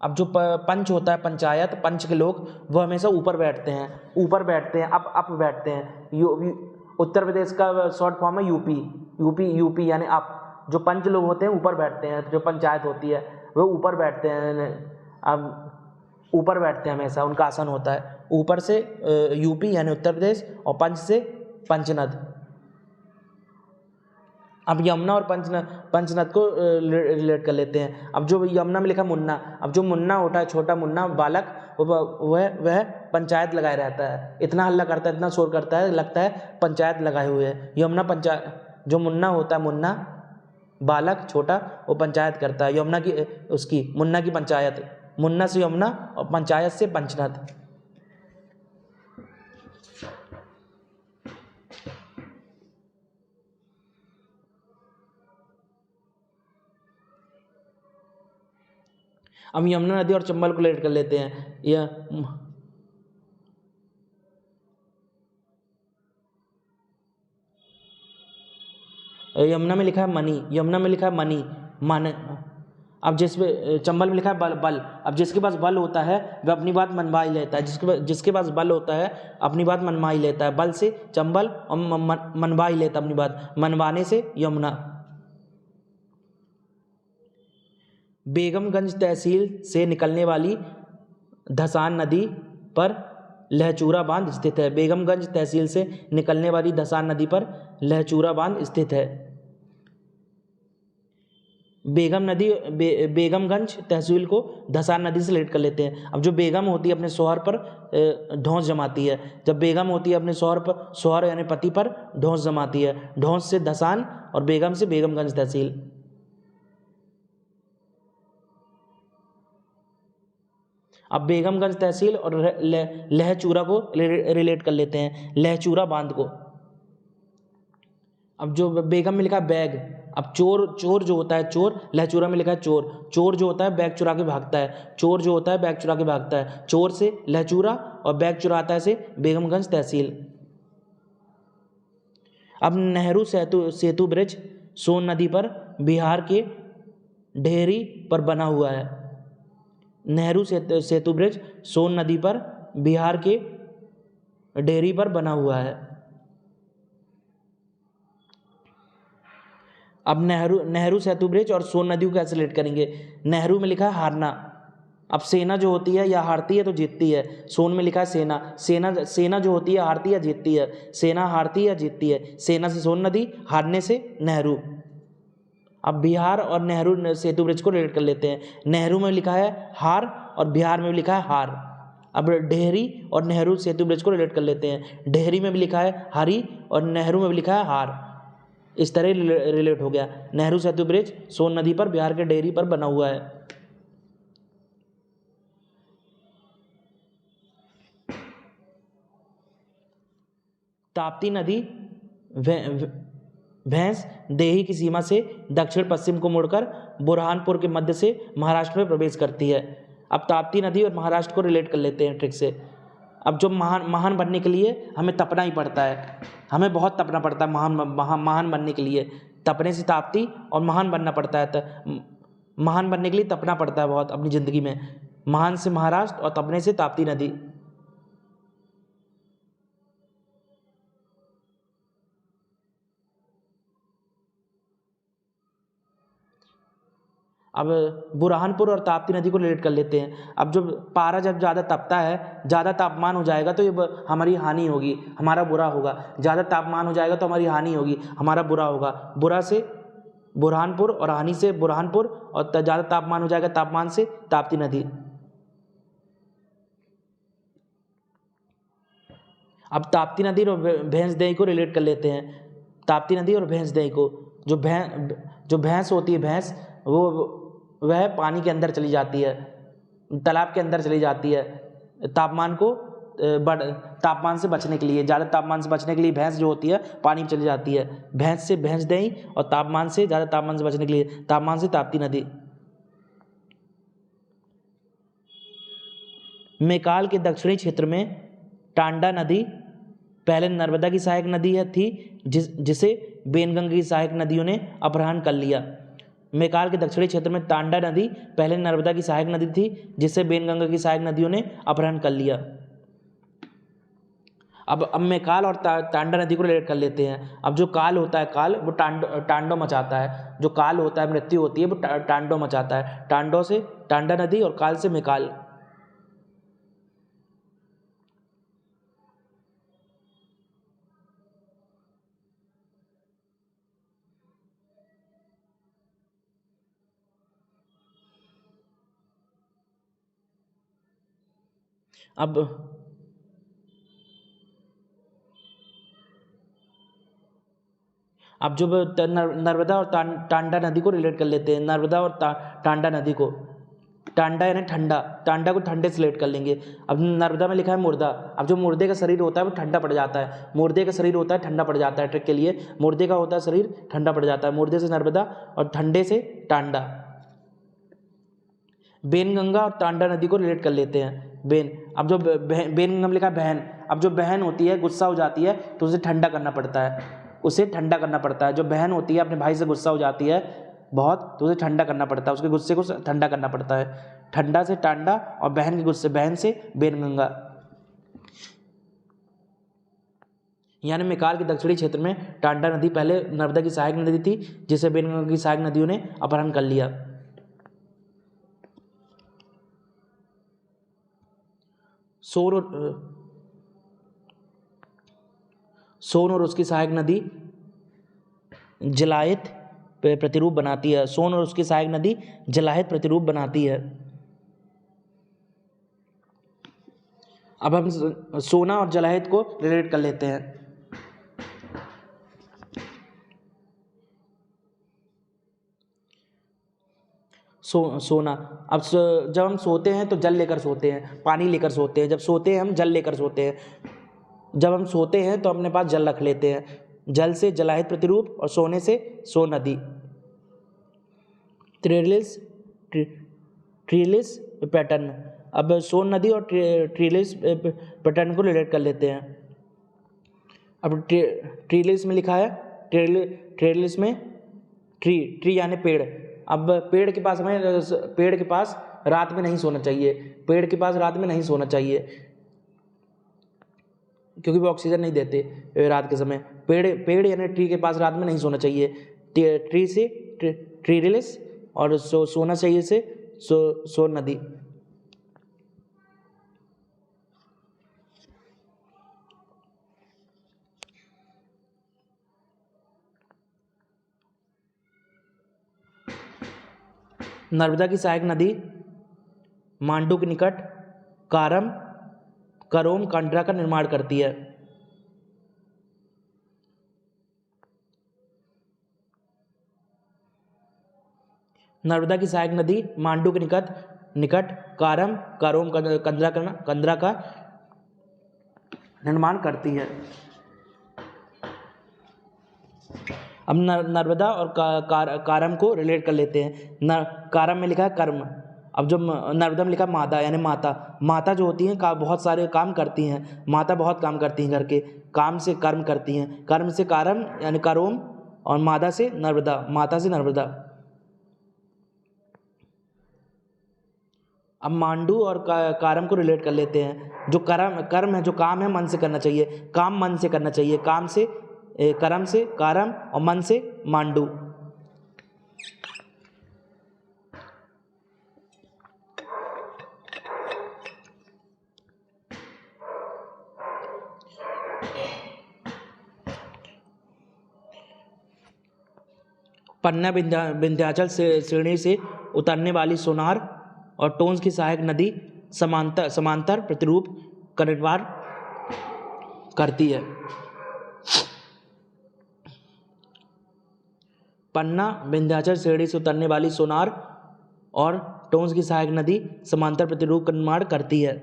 अब जो पंच होता है, पंचायत, पंच के लोग वो हमेशा ऊपर बैठते हैं, अप बैठते हैं। उत्तर प्रदेश का शॉर्ट फॉर्म है यूपी यानी अप। जो पंच लोग होते हैं ऊपर बैठते हैं, जो पंचायत होती है वो ऊपर बैठते हैं। अब ऊपर बैठते हैं हमेशा, उनका आसन होता है ऊपर से यूपी यानी उत्तर प्रदेश, और पंच से पंचनद। अब यमुना और पंचनद को रिलेट कर लेते हैं। अब जो यमुना में लिखा मुन्ना, अब जो मुन्ना होता है, छोटा मुन्ना बालक, वह पंचायत लगाए रहता है, इतना हल्ला करता है, इतना शोर करता है, लगता है पंचायत लगाए हुए है। यमुना पंचायत, जो मुन्ना होता है, मुन्ना बालक छोटा, वो पंचायत करता है। यमुना की उसकी मुन्ना की पंचायत, मुन्ना से यमुना और पंचायत से पंचनद। अब यमुना नदी और चंबल को रिलेट कर लेते हैं। यमुना में लिखा है मनी, यमुना में लिखा है मनी, मन। अब जिसमें चंबल में लिखा है बल। अब जिसके पास बल होता है वह अपनी बात मनवा ही लेता है, जिसके पास बल होता है अपनी बात मनवा ही लेता है। बल से चंबल और मनवा ही लेता अपनी बात, मनवाने से यमुना। बेगमगंज तहसील से निकलने वाली धसान नदी पर लहचूरा बांध स्थित है। बेगमगंज तहसील से निकलने वाली धसान नदी पर लहचूरा बांध स्थित है। बेगमगंज तहसील को धसान नदी से रिलेट कर लेते हैं। अब जो बेगम होती है अपने शौहर पर ढौंस जमाती है, जब बेगम होती है अपने शौहर यानी पति पर ढौंस जमाती है, ढौंस से धसान और बेगम से बेगमगंज तहसील। अब बेगमगंज तहसील और लहचूरा को रिलेट कर लेते हैं, लहचूरा बांध को। अब जो बेगम में लिखा है बैग, अब चोर जो होता है चोर, लहचूरा में लिखा है चोर जो होता है बैग चुरा के भागता है, चोर जो होता है बैग चुरा के भागता है, चोर से लहचूरा और बैग चुराता है से बेगमगंज तहसील। अब नेहरू सेतु ब्रिज सोन नदी पर बिहार के ढेरी पर बना हुआ है। नेहरू सेतु ब्रिज सोन नदी पर बिहार के ढेरी पर बना हुआ है। अब नेहरू सेतु ब्रिज और सोन नदी को कैसे रिलेट करेंगे। नेहरू में लिखा है हारना, अब सेना जो होती है या हारती है तो जीतती है। सोन में लिखा है सेना जो होती है हारती है जीतती है, सेना हारती है या जीतती है। सेना से सोन नदी, हारने से नेहरू। अब बिहार और नेहरू सेतु ब्रिज को रिलेट कर लेते हैं। नेहरू में लिखा है हार और बिहार में भी लिखा है हार। अब डेहरी और नेहरू सेतु ब्रिज को रिलेट कर लेते हैं। डेहरी में भी लिखा है हरी और नेहरू में भी लिखा है हार। इस तरह रिलेट हो गया। नेहरू सेतु ब्रिज सोन नदी पर बिहार के डेहरी पर बना हुआ है। ताप्ती नदी भैंस देही की सीमा से दक्षिण पश्चिम को मुड़कर बुरहानपुर के मध्य से महाराष्ट्र में प्रवेश करती है। अब ताप्ती नदी और महाराष्ट्र को रिलेट कर लेते हैं ट्रिक से। अब जो महान बनने के लिए हमें तपना ही पड़ता है, हमें बहुत तपना पड़ता है महान बनने के लिए। तपने से ताप्ती और महान बनना पड़ता है। तो महान बनने के लिए तपना पड़ता है बहुत अपनी ज़िंदगी में। महान से महाराष्ट्र और तपने से ताप्ती नदी। अब बुरहानपुर और ताप्ती नदी को रिलेट कर लेते हैं। अब जब पारा जब ज़्यादा तपता है, ज़्यादा तापमान हो जाएगा तो ये हमारी हानि होगी, हमारा बुरा होगा। ज़्यादा तापमान हो जाएगा तो हमारी हानि होगी, हमारा बुरा होगा। बुरा से बुरहानपुर और हानि से बुरहानपुर, और ज़्यादा तापमान हो जाएगा तापमान से ताप्ती नदी। अब ताप्ती नदी और भैंस दही को रिलेट कर लेते हैं। ताप्ती नदी और भैंस दही को, जो भैंस होती है, भैंस वह पानी के अंदर चली जाती है, तालाब के अंदर चली जाती है तापमान से बचने के लिए। ज़्यादा तापमान से बचने के लिए भैंस जो होती है पानी में चली जाती है। भैंस से भैंस दही, और तापमान से ज़्यादा तापमान से बचने के लिए तापमान से ताप्ती नदी। मेकाल के दक्षिणी क्षेत्र में टांडा नदी पहले नर्मदा की सहायक नदी थी, जिसे बेनगंगा की सहायक नदियों ने अपहरण कर लिया। मेकाल के दक्षिणी क्षेत्र में टांडा नदी पहले नर्मदा की सहायक नदी थी, जिसे बेनगंगा की सहायक नदियों ने अपहरण कर लिया। अब मेकाल और टांडा नदी को रिलेट कर लेते हैं। अब जो काल होता है, काल वो टांडो मचाता है। जो काल होता है, मृत्यु होती है, वो टांडो मचाता है। टांडो से टांडा नदी और काल से मेकाल। अब जो नर्मदा और टांडा नदी को रिलेट कर लेते हैं। नर्मदा और टांडा नदी को, टांडा यानी ठंडा, टांडा को ठंडे से रिलेट कर लेंगे। अब नर्मदा में लिखा है मुर्दा। अब जो मुर्दे का शरीर होता है वो ठंडा पड़ जाता है। मुर्दे का शरीर होता है ठंडा पड़ जाता है। ट्रिक के लिए, मुर्दे का होता है शरीर ठंडा पड़ जाता है। मुर्दे से नर्मदा और ठंडे से टांडा। बेनगंगा और टांडा नदी को रिलेट कर लेते हैं। अब जो बेनगंगा में लिखा है बहन। अब जो बहन होती है गुस्सा हो जाती है तो उसे ठंडा करना पड़ता है, उसे ठंडा करना पड़ता है। जो बहन होती है अपने भाई से गुस्सा हो जाती है बहुत, तो उसे ठंडा करना पड़ता है, उसके गुस्से को ठंडा करना पड़ता है। ठंडा से टांडा और बहन के गुस्से, बहन से बेनगंगा। यानी मेकाल के दक्षिणी क्षेत्र में टांडा नदी पहले नर्मदा की सहायक नदी थी, जिसे बेनगंगा की सहायक नदियों ने अपहरण कर लिया। सोन और उसकी सहायक नदी जलायत प्रतिरूप बनाती है। सोन और उसकी सहायक नदी जलायत प्रतिरूप बनाती है। अब हम सोना और जलायत को रिलेट कर लेते हैं। सोना। अब जब हम सोते हैं तो जल लेकर सोते हैं, पानी लेकर सोते हैं। जब सोते हैं हम जल लेकर सोते हैं। जब हम सोते हैं तो अपने पास जल रख लेते हैं। जल से जलायत प्रतिरूप और सोने से सो नदी। ट्रीलिस पैटर्न। अब सोन नदी और ट्रीलिस पैटर्न को रिलेट कर लेते हैं। अब ट्रीलिस में लिखा है, ट्रीलिस में ट्री यानी पेड़। अब पेड़ के पास रात में नहीं सोना चाहिए। पेड़ के पास रात में नहीं सोना चाहिए, क्योंकि वो ऑक्सीजन नहीं देते रात के समय। पेड़ यानी ट्री के पास रात में नहीं सोना चाहिए। ट्री से ट्रीलिस और सोना चाहिए से सो नदी। नर्मदा की सहायक नदी मांडू के निकट करोम कांड्रा का निर्माण करती है। नर्मदा की सहायक नदी मांडू के निकट करोम कंदरा का निर्माण करती है। अब नर्मदा और कारम को रिलेट कर लेते हैं। कारम में लिखा है कर्म, अब जो नर्मदा में लिखा है माता, यानी माता। माता जो होती हैं बहुत सारे काम करती हैं, माता बहुत काम करती हैं घर के, काम से कर्म करती हैं, कर्म से कारम यानी करोम, और माता से नर्मदा, माता से नर्मदा। अब मांडू और कारम को रिलेट कर लेते हैं। जो कर्म है, जो काम है, मन से करना चाहिए, काम मन से करना चाहिए, काम से कर्म से कारम और मन से मांडू। पन्ना विंध्याचल से श्रेणी से उतरने वाली सोनार और टोंस की सहायक नदी समांतर प्रतिरूप का निर्माण करती है। पन्ना विंध्याचल श्रेणी से उतरने वाली सोनार और टोंस की सहायक नदी समांतर प्रतिरूप का निर्माण करती है।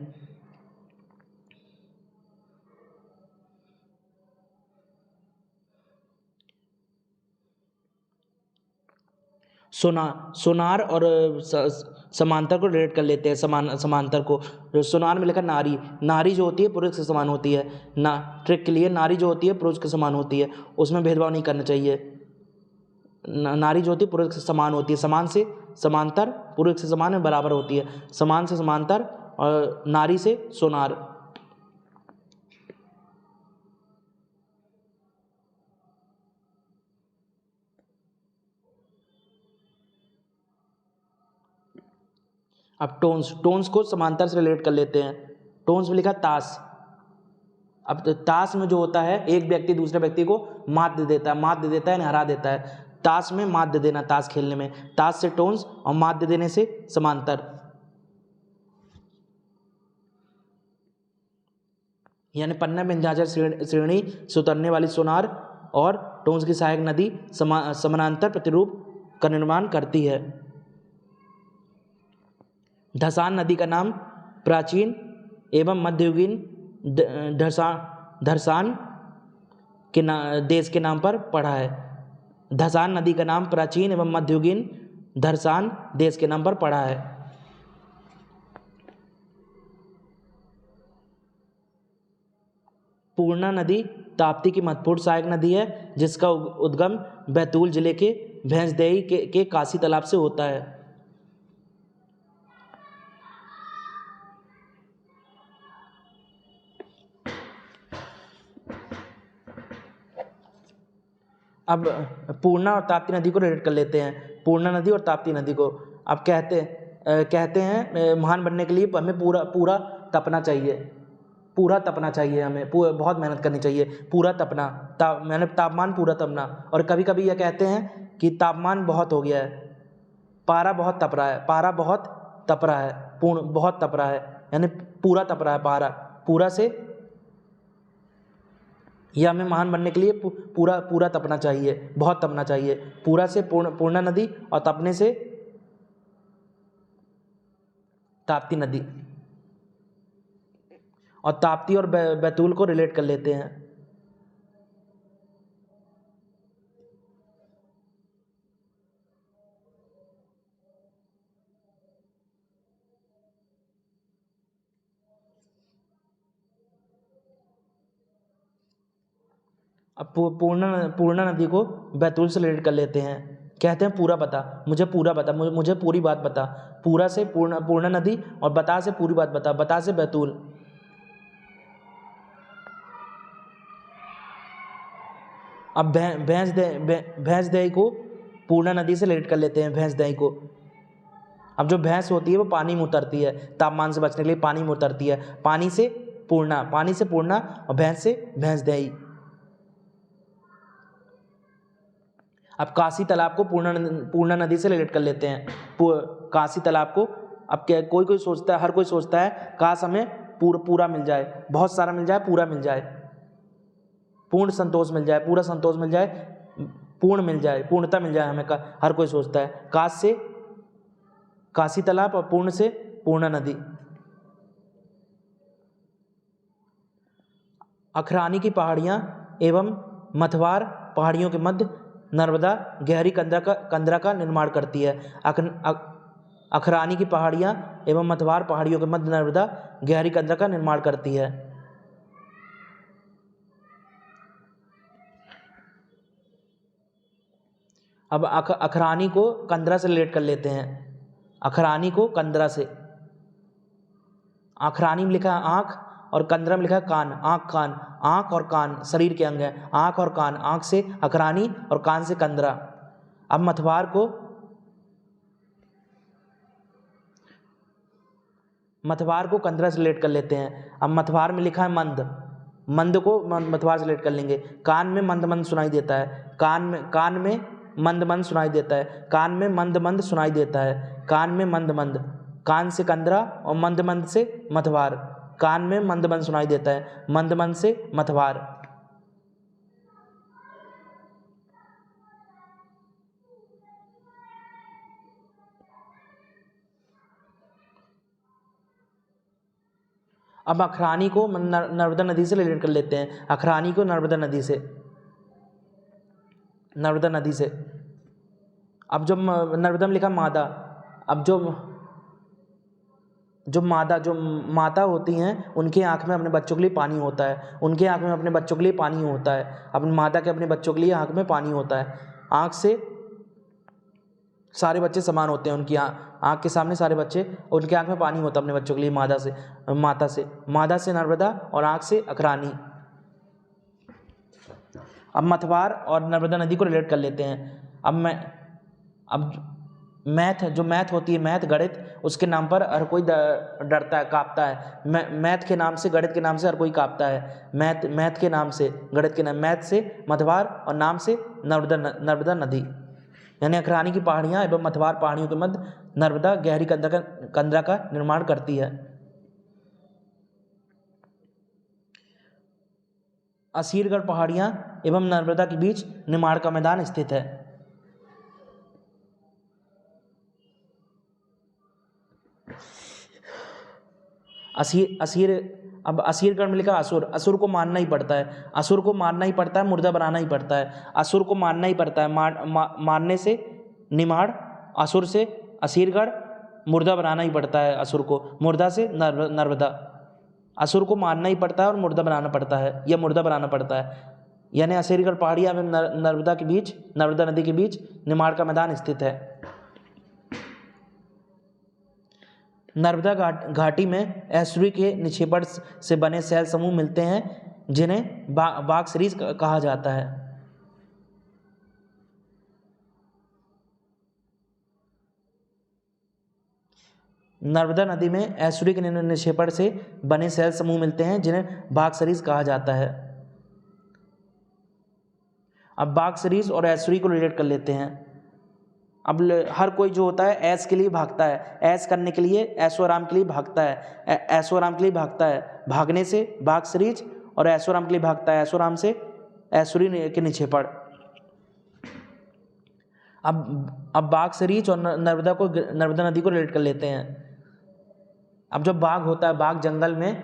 सोनार और समांतर को रिलेट कर लेते हैं। समांतर को, जो सोनार में लिखा नारी, नारी जो होती है पुरुष के समान होती है। ट्रिक के लिए, नारी जो होती है पुरुष के समान होती है, उसमें भेदभाव नहीं करना चाहिए। नारी जो होती है पुरुष से समान होती है, समान से समांतर, पुरुष से समान में बराबर होती है, समान से समांतर, और नारी से सोनार। अब टोन्स को समांतर से रिलेट कर लेते हैं। टोन्स में लिखा ताश। अब ताश में जो होता है, एक व्यक्ति दूसरे व्यक्ति को मात दे देता है यानी हरा देता है। ताश में मात दे देना, ताश खेलने में, ताश से टोन्स और मात दे देने से समांतर। यानी पन्ना विंध्याचल श्रेणी से उतरने वाली सोनार और टोन्स की सहायक नदी समानांतर प्रतिरूप का निर्माण करती है। धसान नदी का नाम प्राचीन एवं मध्ययुगीन धरसान के देश के नाम पर पड़ा है। धसान नदी का नाम प्राचीन एवं मध्ययुगीन धरसान देश के नाम पर पड़ा है। पूर्णा नदी ताप्ती की महत्वपूर्ण सहायक नदी है, जिसका उद्गम बैतूल जिले के भैंसदेही के काशी तालाब से होता है। अब पूर्णा और ताप्ती नदी को रिलेट कर लेते हैं। पूर्णा नदी और ताप्ती नदी को अब कहते हैं महान बनने के लिए हमें पूरा तपना चाहिए, हमें बहुत मेहनत करनी चाहिए, पूरा तपना, मैंने तापमान पूरा तपना। और कभी कभी यह कहते हैं कि तापमान बहुत हो गया है, पारा बहुत तप रहा है, बहुत तप रहा है, यानी पूरा तप रहा है पारा, पूरा से। यह हमें महान बनने के लिए पूरा तपना चाहिए, बहुत तपना चाहिए। पूरा से पूर्णा नदी और तपने से ताप्ती नदी। और ताप्ती और बैतूल को रिलेट कर लेते हैं। अब पूर्णा नदी को बैतूल से रिलेट कर लेते हैं। कहते हैं पूरा बता, मुझे पूरी बात बता। पूरा से पूर्णा नदी और बता से पूरी बात बता, बता से बैतूल। अब भैंसदेही को पूर्णा नदी से रिलेट कर लेते हैं, भैंसदेही को। अब जो भैंस होती है वो पानी में उतरती है, तापमान से बचने के लिए पानी में उतरती है। पानी से पूर्णा और भैंस से भैंसदेही। अब काशी तालाब को पूर्णा नदी से रिलेट कर लेते हैं। काशी तालाब को, अब क्या कोई सोचता है, हर कोई सोचता है काश हमें पूरा मिल जाए, बहुत सारा मिल जाए, पूरा मिल जाए, पूर्ण संतोष मिल जाए, पूरा संतोष मिल जाए, पूर्णता मिल जाए हमें, हर कोई सोचता है। काश से काशी तालाब और पूर्ण से पूर्णा नदी। अखरानी की पहाड़ियाँ एवं मथवार पहाड़ियों के मध्य नर्मदा गहरी कंदरा का निर्माण करती है। अखरानी की पहाड़ियाँ एवं मथवार पहाड़ियों के मध्य नर्मदा गहरी कंदरा का निर्माण करती है। अब अखरानी को कंदरा से रिलेट कर लेते हैं। अखरानी को कंदरा से, अखरानी में लिखा है आँख और कंदरा में लिखा है कान। आँख कान, आँख और कान शरीर के अंग हैं। आँख और कान, आँख से अखरानी और कान से कंदरा। अब मथवार को कंदरा से रिलेट कर लेते हैं। अब मथवार में लिखा है मंद, मंद को मथवार से रिलेट कर लेंगे। कान में मंद मंद सुनाई देता है, कान में मंद मंद सुनाई देता है, कान में मंद मंद सुनाई देता है, कान में मंद मंद, कान से कंदरा और मंद मंद से मथवार। कान में मंद मंद सुनाई देता है, मंद मंद से मथवार। अब अखरानी को नर्मदा नदी से रिलेट कर लेते हैं। अखरानी को नर्मदा नदी से। अब जो नर्मदा में लिखा मादा, अब जो माता होती हैं उनके आँख में अपने बच्चों के लिए पानी होता है, उनके आँख में अपने बच्चों के लिए पानी होता है। अपनी माता के अपने बच्चों के लिए आँख में पानी होता है। आँख से सारे बच्चे समान होते हैं, उनकी आँख के सामने सारे बच्चे, उनके आँख में पानी होता है अपने बच्चों के लिए मादा से नर्मदा और आँख से अखरानी। अब मथवार और नर्मदा नदी को रिलेट कर लेते हैं। अब मैथ होती है, मैथ गणित, उसके नाम पर हर कोई डरता है, कांपता है। मैथ के नाम से, गणित के नाम से हर कोई कांपता है। मैथ के नाम से, गणित के नाम, मैथ से मथवार और नाम से नर्मदा नदी। यानी अखरानी की पहाड़ियाँ एवं मथवार पहाड़ियों के मध्य नर्मदा गहरी कंदरा का निर्माण करती है। असीरगढ़ पहाड़ियाँ एवं नर्मदा के बीच निमाड़ का मैदान स्थित है। अब असीरगढ़ में लिखा असुर को मारना ही पड़ता है, मुर्दा बनाना ही पड़ता है। असुर को मारना ही पड़ता है, मारने से निमाड़, असुर से असीरगढ़, मुर्दा बनाना ही पड़ता है असुर को, मुर्दा से नर्मदा। असुर को मारना ही पड़ता है और मुर्दा बनाना पड़ता है, या मुर्दा बनाना पड़ता है। यानी असीरगढ़ पहाड़ियाँ एवं नर्मदा नदी के बीच निमाड़ का मैदान स्थित है। नर्मदा घाटी में एस्चुरी के निक्षेपण से बने शैल समूह मिलते हैं, जिन्हें बाग सीरीज कहा जाता है। नर्मदा नदी में एस्चुरी के निक्षेपण से बने शैल समूह मिलते हैं, जिन्हें बाग सीरीज कहा जाता है। अब बाग सीरीज और एस्चुरी को रिलेट कर लेते हैं। अब हर कोई जो होता है ऐश के लिए भागता है, ऐश करने के लिए, ऐशो आराम के लिए भागता है, ऐशो आराम के लिए भागता है। भागने से बाग सीरीज और ऐशो आराम के लिए भागता है, ऐशो आराम से एस्चुरी के निक्षेपण। अब बाग सीरीज और नर्मदा नदी को रिलेट कर लेते हैं। अब जब बाघ होता है, बाघ जंगल में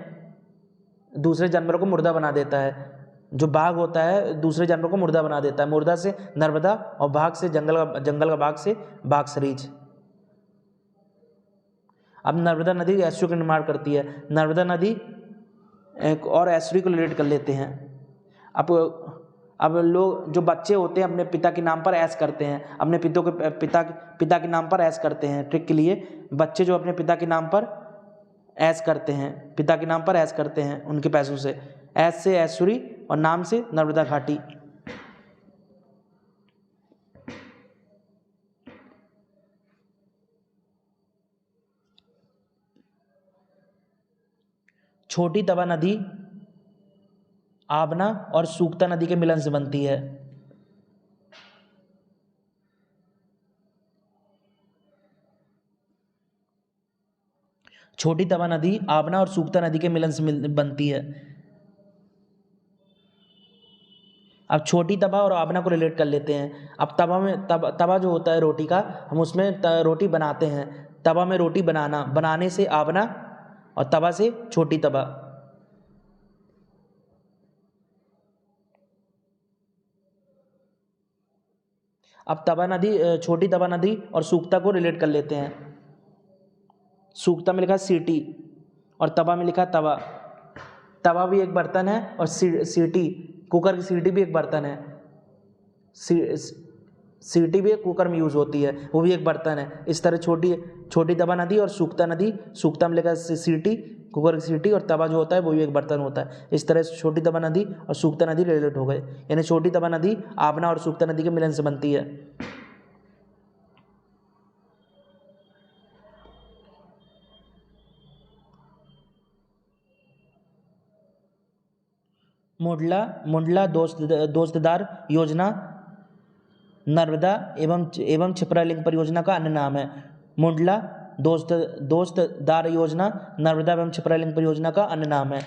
दूसरे जानवरों को मुर्दा बना देता है। जो बाघ होता है दूसरे जानवर को मुर्दा बना देता है, मुर्दा से नर्मदा और बाघ से जंगल का बाघ से बाघ सीरीज। अब नर्मदा नदी एस्चुरी का निर्माण करती है। नर्मदा नदी एक और एस्चुरी को रिलेट कर लेते हैं। अब लोग, जो बच्चे होते हैं, अपने पिता के नाम पर ऐश करते हैं, अपने पिता के नाम पर ऐश करते हैं। ट्रिक के लिए बच्चे जो अपने पिता के नाम पर ऐश करते हैं, उनके पैसों से, ऐश से एस्चुरी और नाम से नर्मदा घाटी। छोटी तवा नदी आबना और सूक्ता नदी के मिलन से बनती है। छोटी तवा नदी आबना और सूक्ता नदी के मिलन से बनती है। अब छोटी तवा और आबना को रिलेट कर लेते हैं। अब तवा जो होता है रोटी का, हम उसमें रोटी बनाते हैं। तवा में रोटी बनाने से आबना और तवा से छोटी तवा। अब तवा नदी, छोटी तवा नदी और सूक्ता को रिलेट कर लेते हैं। सूक्ता में लिखा है सीटी और तवा में लिखा है तवा। तवा भी एक बर्तन है और सीटी, कुकर की सीटी भी एक बर्तन है। सीटी भी कुकर में यूज़ होती है, वो भी एक बर्तन है। इस तरह छोटी तवा नदी और सूक्ता नदी, सूक्ता में लिखा है सीटी, कुकर की सीटी, और तवा जो होता है वो भी एक बर्तन होता है। इस तरह छोटी तवा नदी और सूक्ता नदी रिलेट हो गए, यानी छोटी तवा नदी आबना और सूक्ता नदी के मिलन से बनती है। मुंडला दोस्तदार योजना नर्मदा एवं क्षिप्रा लिंक परियोजना का अन्य नाम है। मुंडला दोस्तदार योजना नर्मदा एवं क्षिप्रा लिंक परियोजना का अन्य नाम है।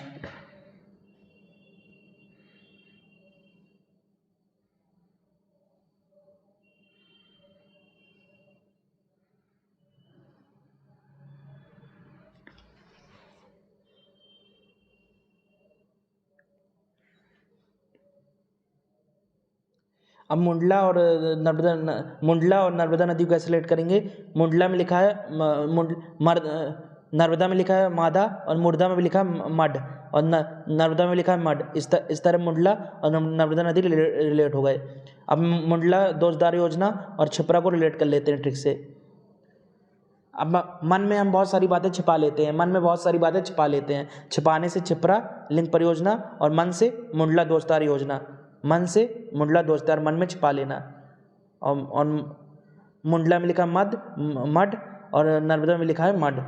अब मुंडला और नर्मदा नदी को कैसे रिलेट करेंगे। मुंडला में लिखा है नर्मदा में लिखा है मादा और मुर्दा में भी लिखा है मड, और नर्मदा में लिखा है मड। इस तरह मुंडला और नर्मदा नदी रिलेट हो गए। अब मुंडला दोस्तदार योजना और क्षिप्रा को रिलेट कर लेते हैं ट्रिक से। अब मन में हम बहुत सारी बातें छिपा लेते हैं, छिपाने से क्षिप्रा लिंक परियोजना और मन से मुंडला दोस्तदार योजना। मन से मुंडला दोस्तदार, मन में छिपा लेना, और मुंडला में लिखा मड और नर्मदा में लिखा है मड,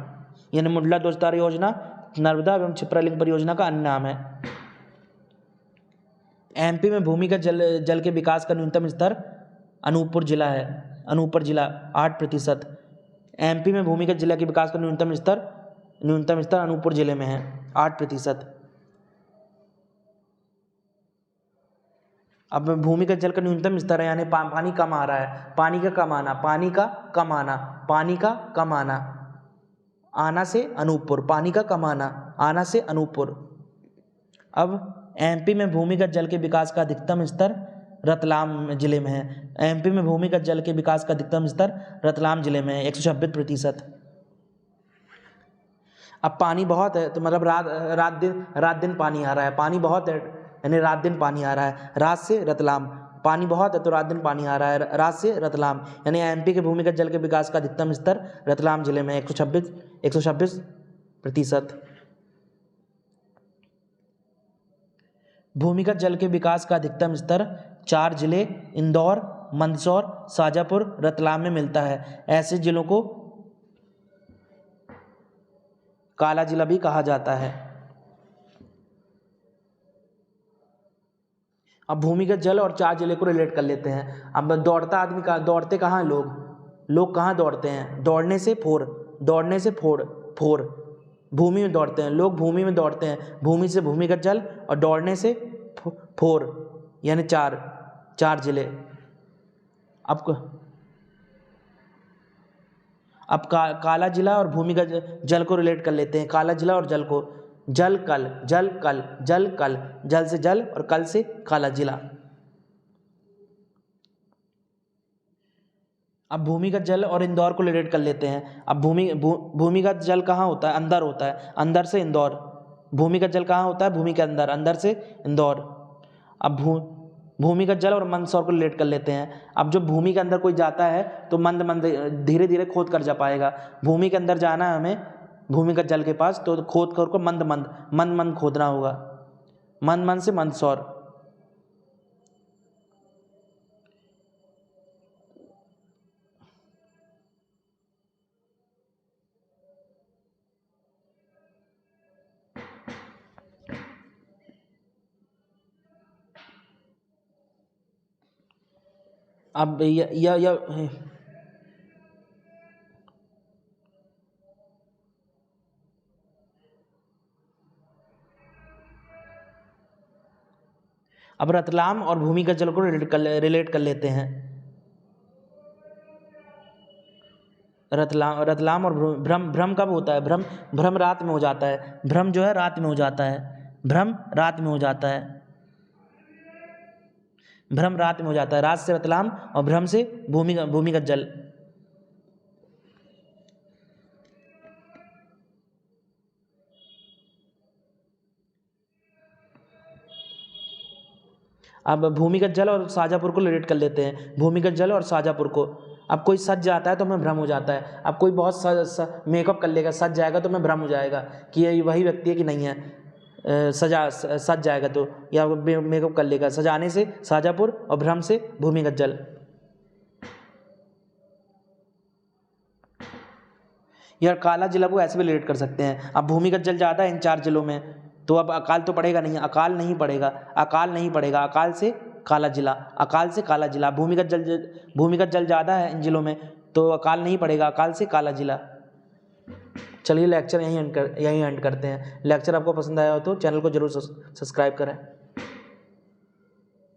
यानी मुंडला दोस्तदार योजना नर्मदा एवं क्षिप्रा लिंक परियोजना का अन्य नाम है। एमपी में भूमिगत जल के विकास का न्यूनतम स्तर अनूपपुर जिला 8%। एमपी में भूमिगत जल के विकास का न्यूनतम स्तर अनूपपुर जिले में है 8%। अब भूमिगत जल का न्यूनतम स्तर है, यानी पानी कम आ रहा है, पानी का कम आना, आना से अनूपपुर, पानी का कम आना से अनूपपुर। अब एमपी में भूमिगत जल के विकास का अधिकतम स्तर रतलाम जिले में है। एमपी में भूमिगत जल के विकास का अधिकतम स्तर रतलाम जिले में है 126%। अब पानी बहुत है तो मतलब रात दिन पानी आ रहा है, पानी बहुत है यानी रात दिन पानी आ रहा है, रात से रतलाम। पानी बहुत है तो रात दिन पानी आ रहा है, रात से रतलाम, यानी एमपी के भूमिगत जल के विकास का अधिकतम स्तर रतलाम जिले में 126%। भूमिगत जल के विकास का अधिकतम स्तर 4 जिले इंदौर, मंदसौर, शाजापुर, रतलाम में मिलता है। ऐसे जिलों को काला जिला भी कहा जाता है। अब भूमिगत जल और 4 जिले को रिलेट कर लेते हैं। अब दौड़ते कहाँ लोग कहाँ दौड़ते हैं, दौड़ने से फोड़ भूमि में दौड़ते हैं, लोग भूमि में दौड़ते हैं, भूमि से भूमिगत जल, और दौड़ने से फोड़, यानी 4 जिले। अब काला जिला और भूमिगत जल को रिलेट कर लेते हैं। काला जिला और जल को, जल कल, जल से जल और कल से काला जिला। अब भूमिगत जल और इंदौर को रिलेट कर लेते हैं। अब भूमिगत जल कहाँ होता है, अंदर होता है, अंदर से इंदौर। भूमिगत जल कहाँ होता है, भूमि के अंदर, अंदर से इंदौर। अब भूमिगत जल और मंदसौर को रिलेट कर लेते हैं। अब जो भूमि के अंदर कोई जाता है तो मंद धीरे धीरे खोद कर जा पाएगा। भूमि के अंदर जाना है हमें भूमिगत जल के पास, तो खोद कर को मंद खोदना होगा, मंद से मंदसौर। अब अब रतलाम और भूमिगत जल को रिलेट कर लेते हैं। रतलाम और भ्रम कब होता है, भ्रम रात में हो जाता है, भ्रम जो है रात में हो जाता है, भ्रम रात में हो जाता है। भ्रम रात में हो जाता है, रात से रतलाम और भ्रम से भूमिगत जल। अब भूमिगत जल और शाजापुर को रिलेट कर लेते हैं, भूमिगत जल और शाजापुर को। अब कोई सज जाता है तो हमें भ्रम हो जाता है, अब कोई बहुत मेकअप कर लेगा, सज जाएगा तो हमें भ्रम हो जाएगा कि ये वही व्यक्ति है कि नहीं है। सज जाएगा तो, या मेकअप कर लेगा, सजाने से शाजापुर और भ्रम से भूमिगत जल। यार काला जिला को ऐसे भी रिलेट कर सकते हैं, अब भूमिगत जल ज़्यादा है इन 4 जिलों में, तो अब अकाल तो पड़ेगा नहीं, अकाल नहीं पड़ेगा, अकाल नहीं पड़ेगा, अकाल से काला जिला, अकाल से काला जिला। भूमिगत जल ज़्यादा है इन जिलों में, तो अकाल नहीं पड़ेगा, अकाल से काला जिला। चलिए लेक्चर यहीं एंड करते हैं। लेक्चर आपको पसंद आया हो तो चैनल को जरूर सब्सक्राइब करें।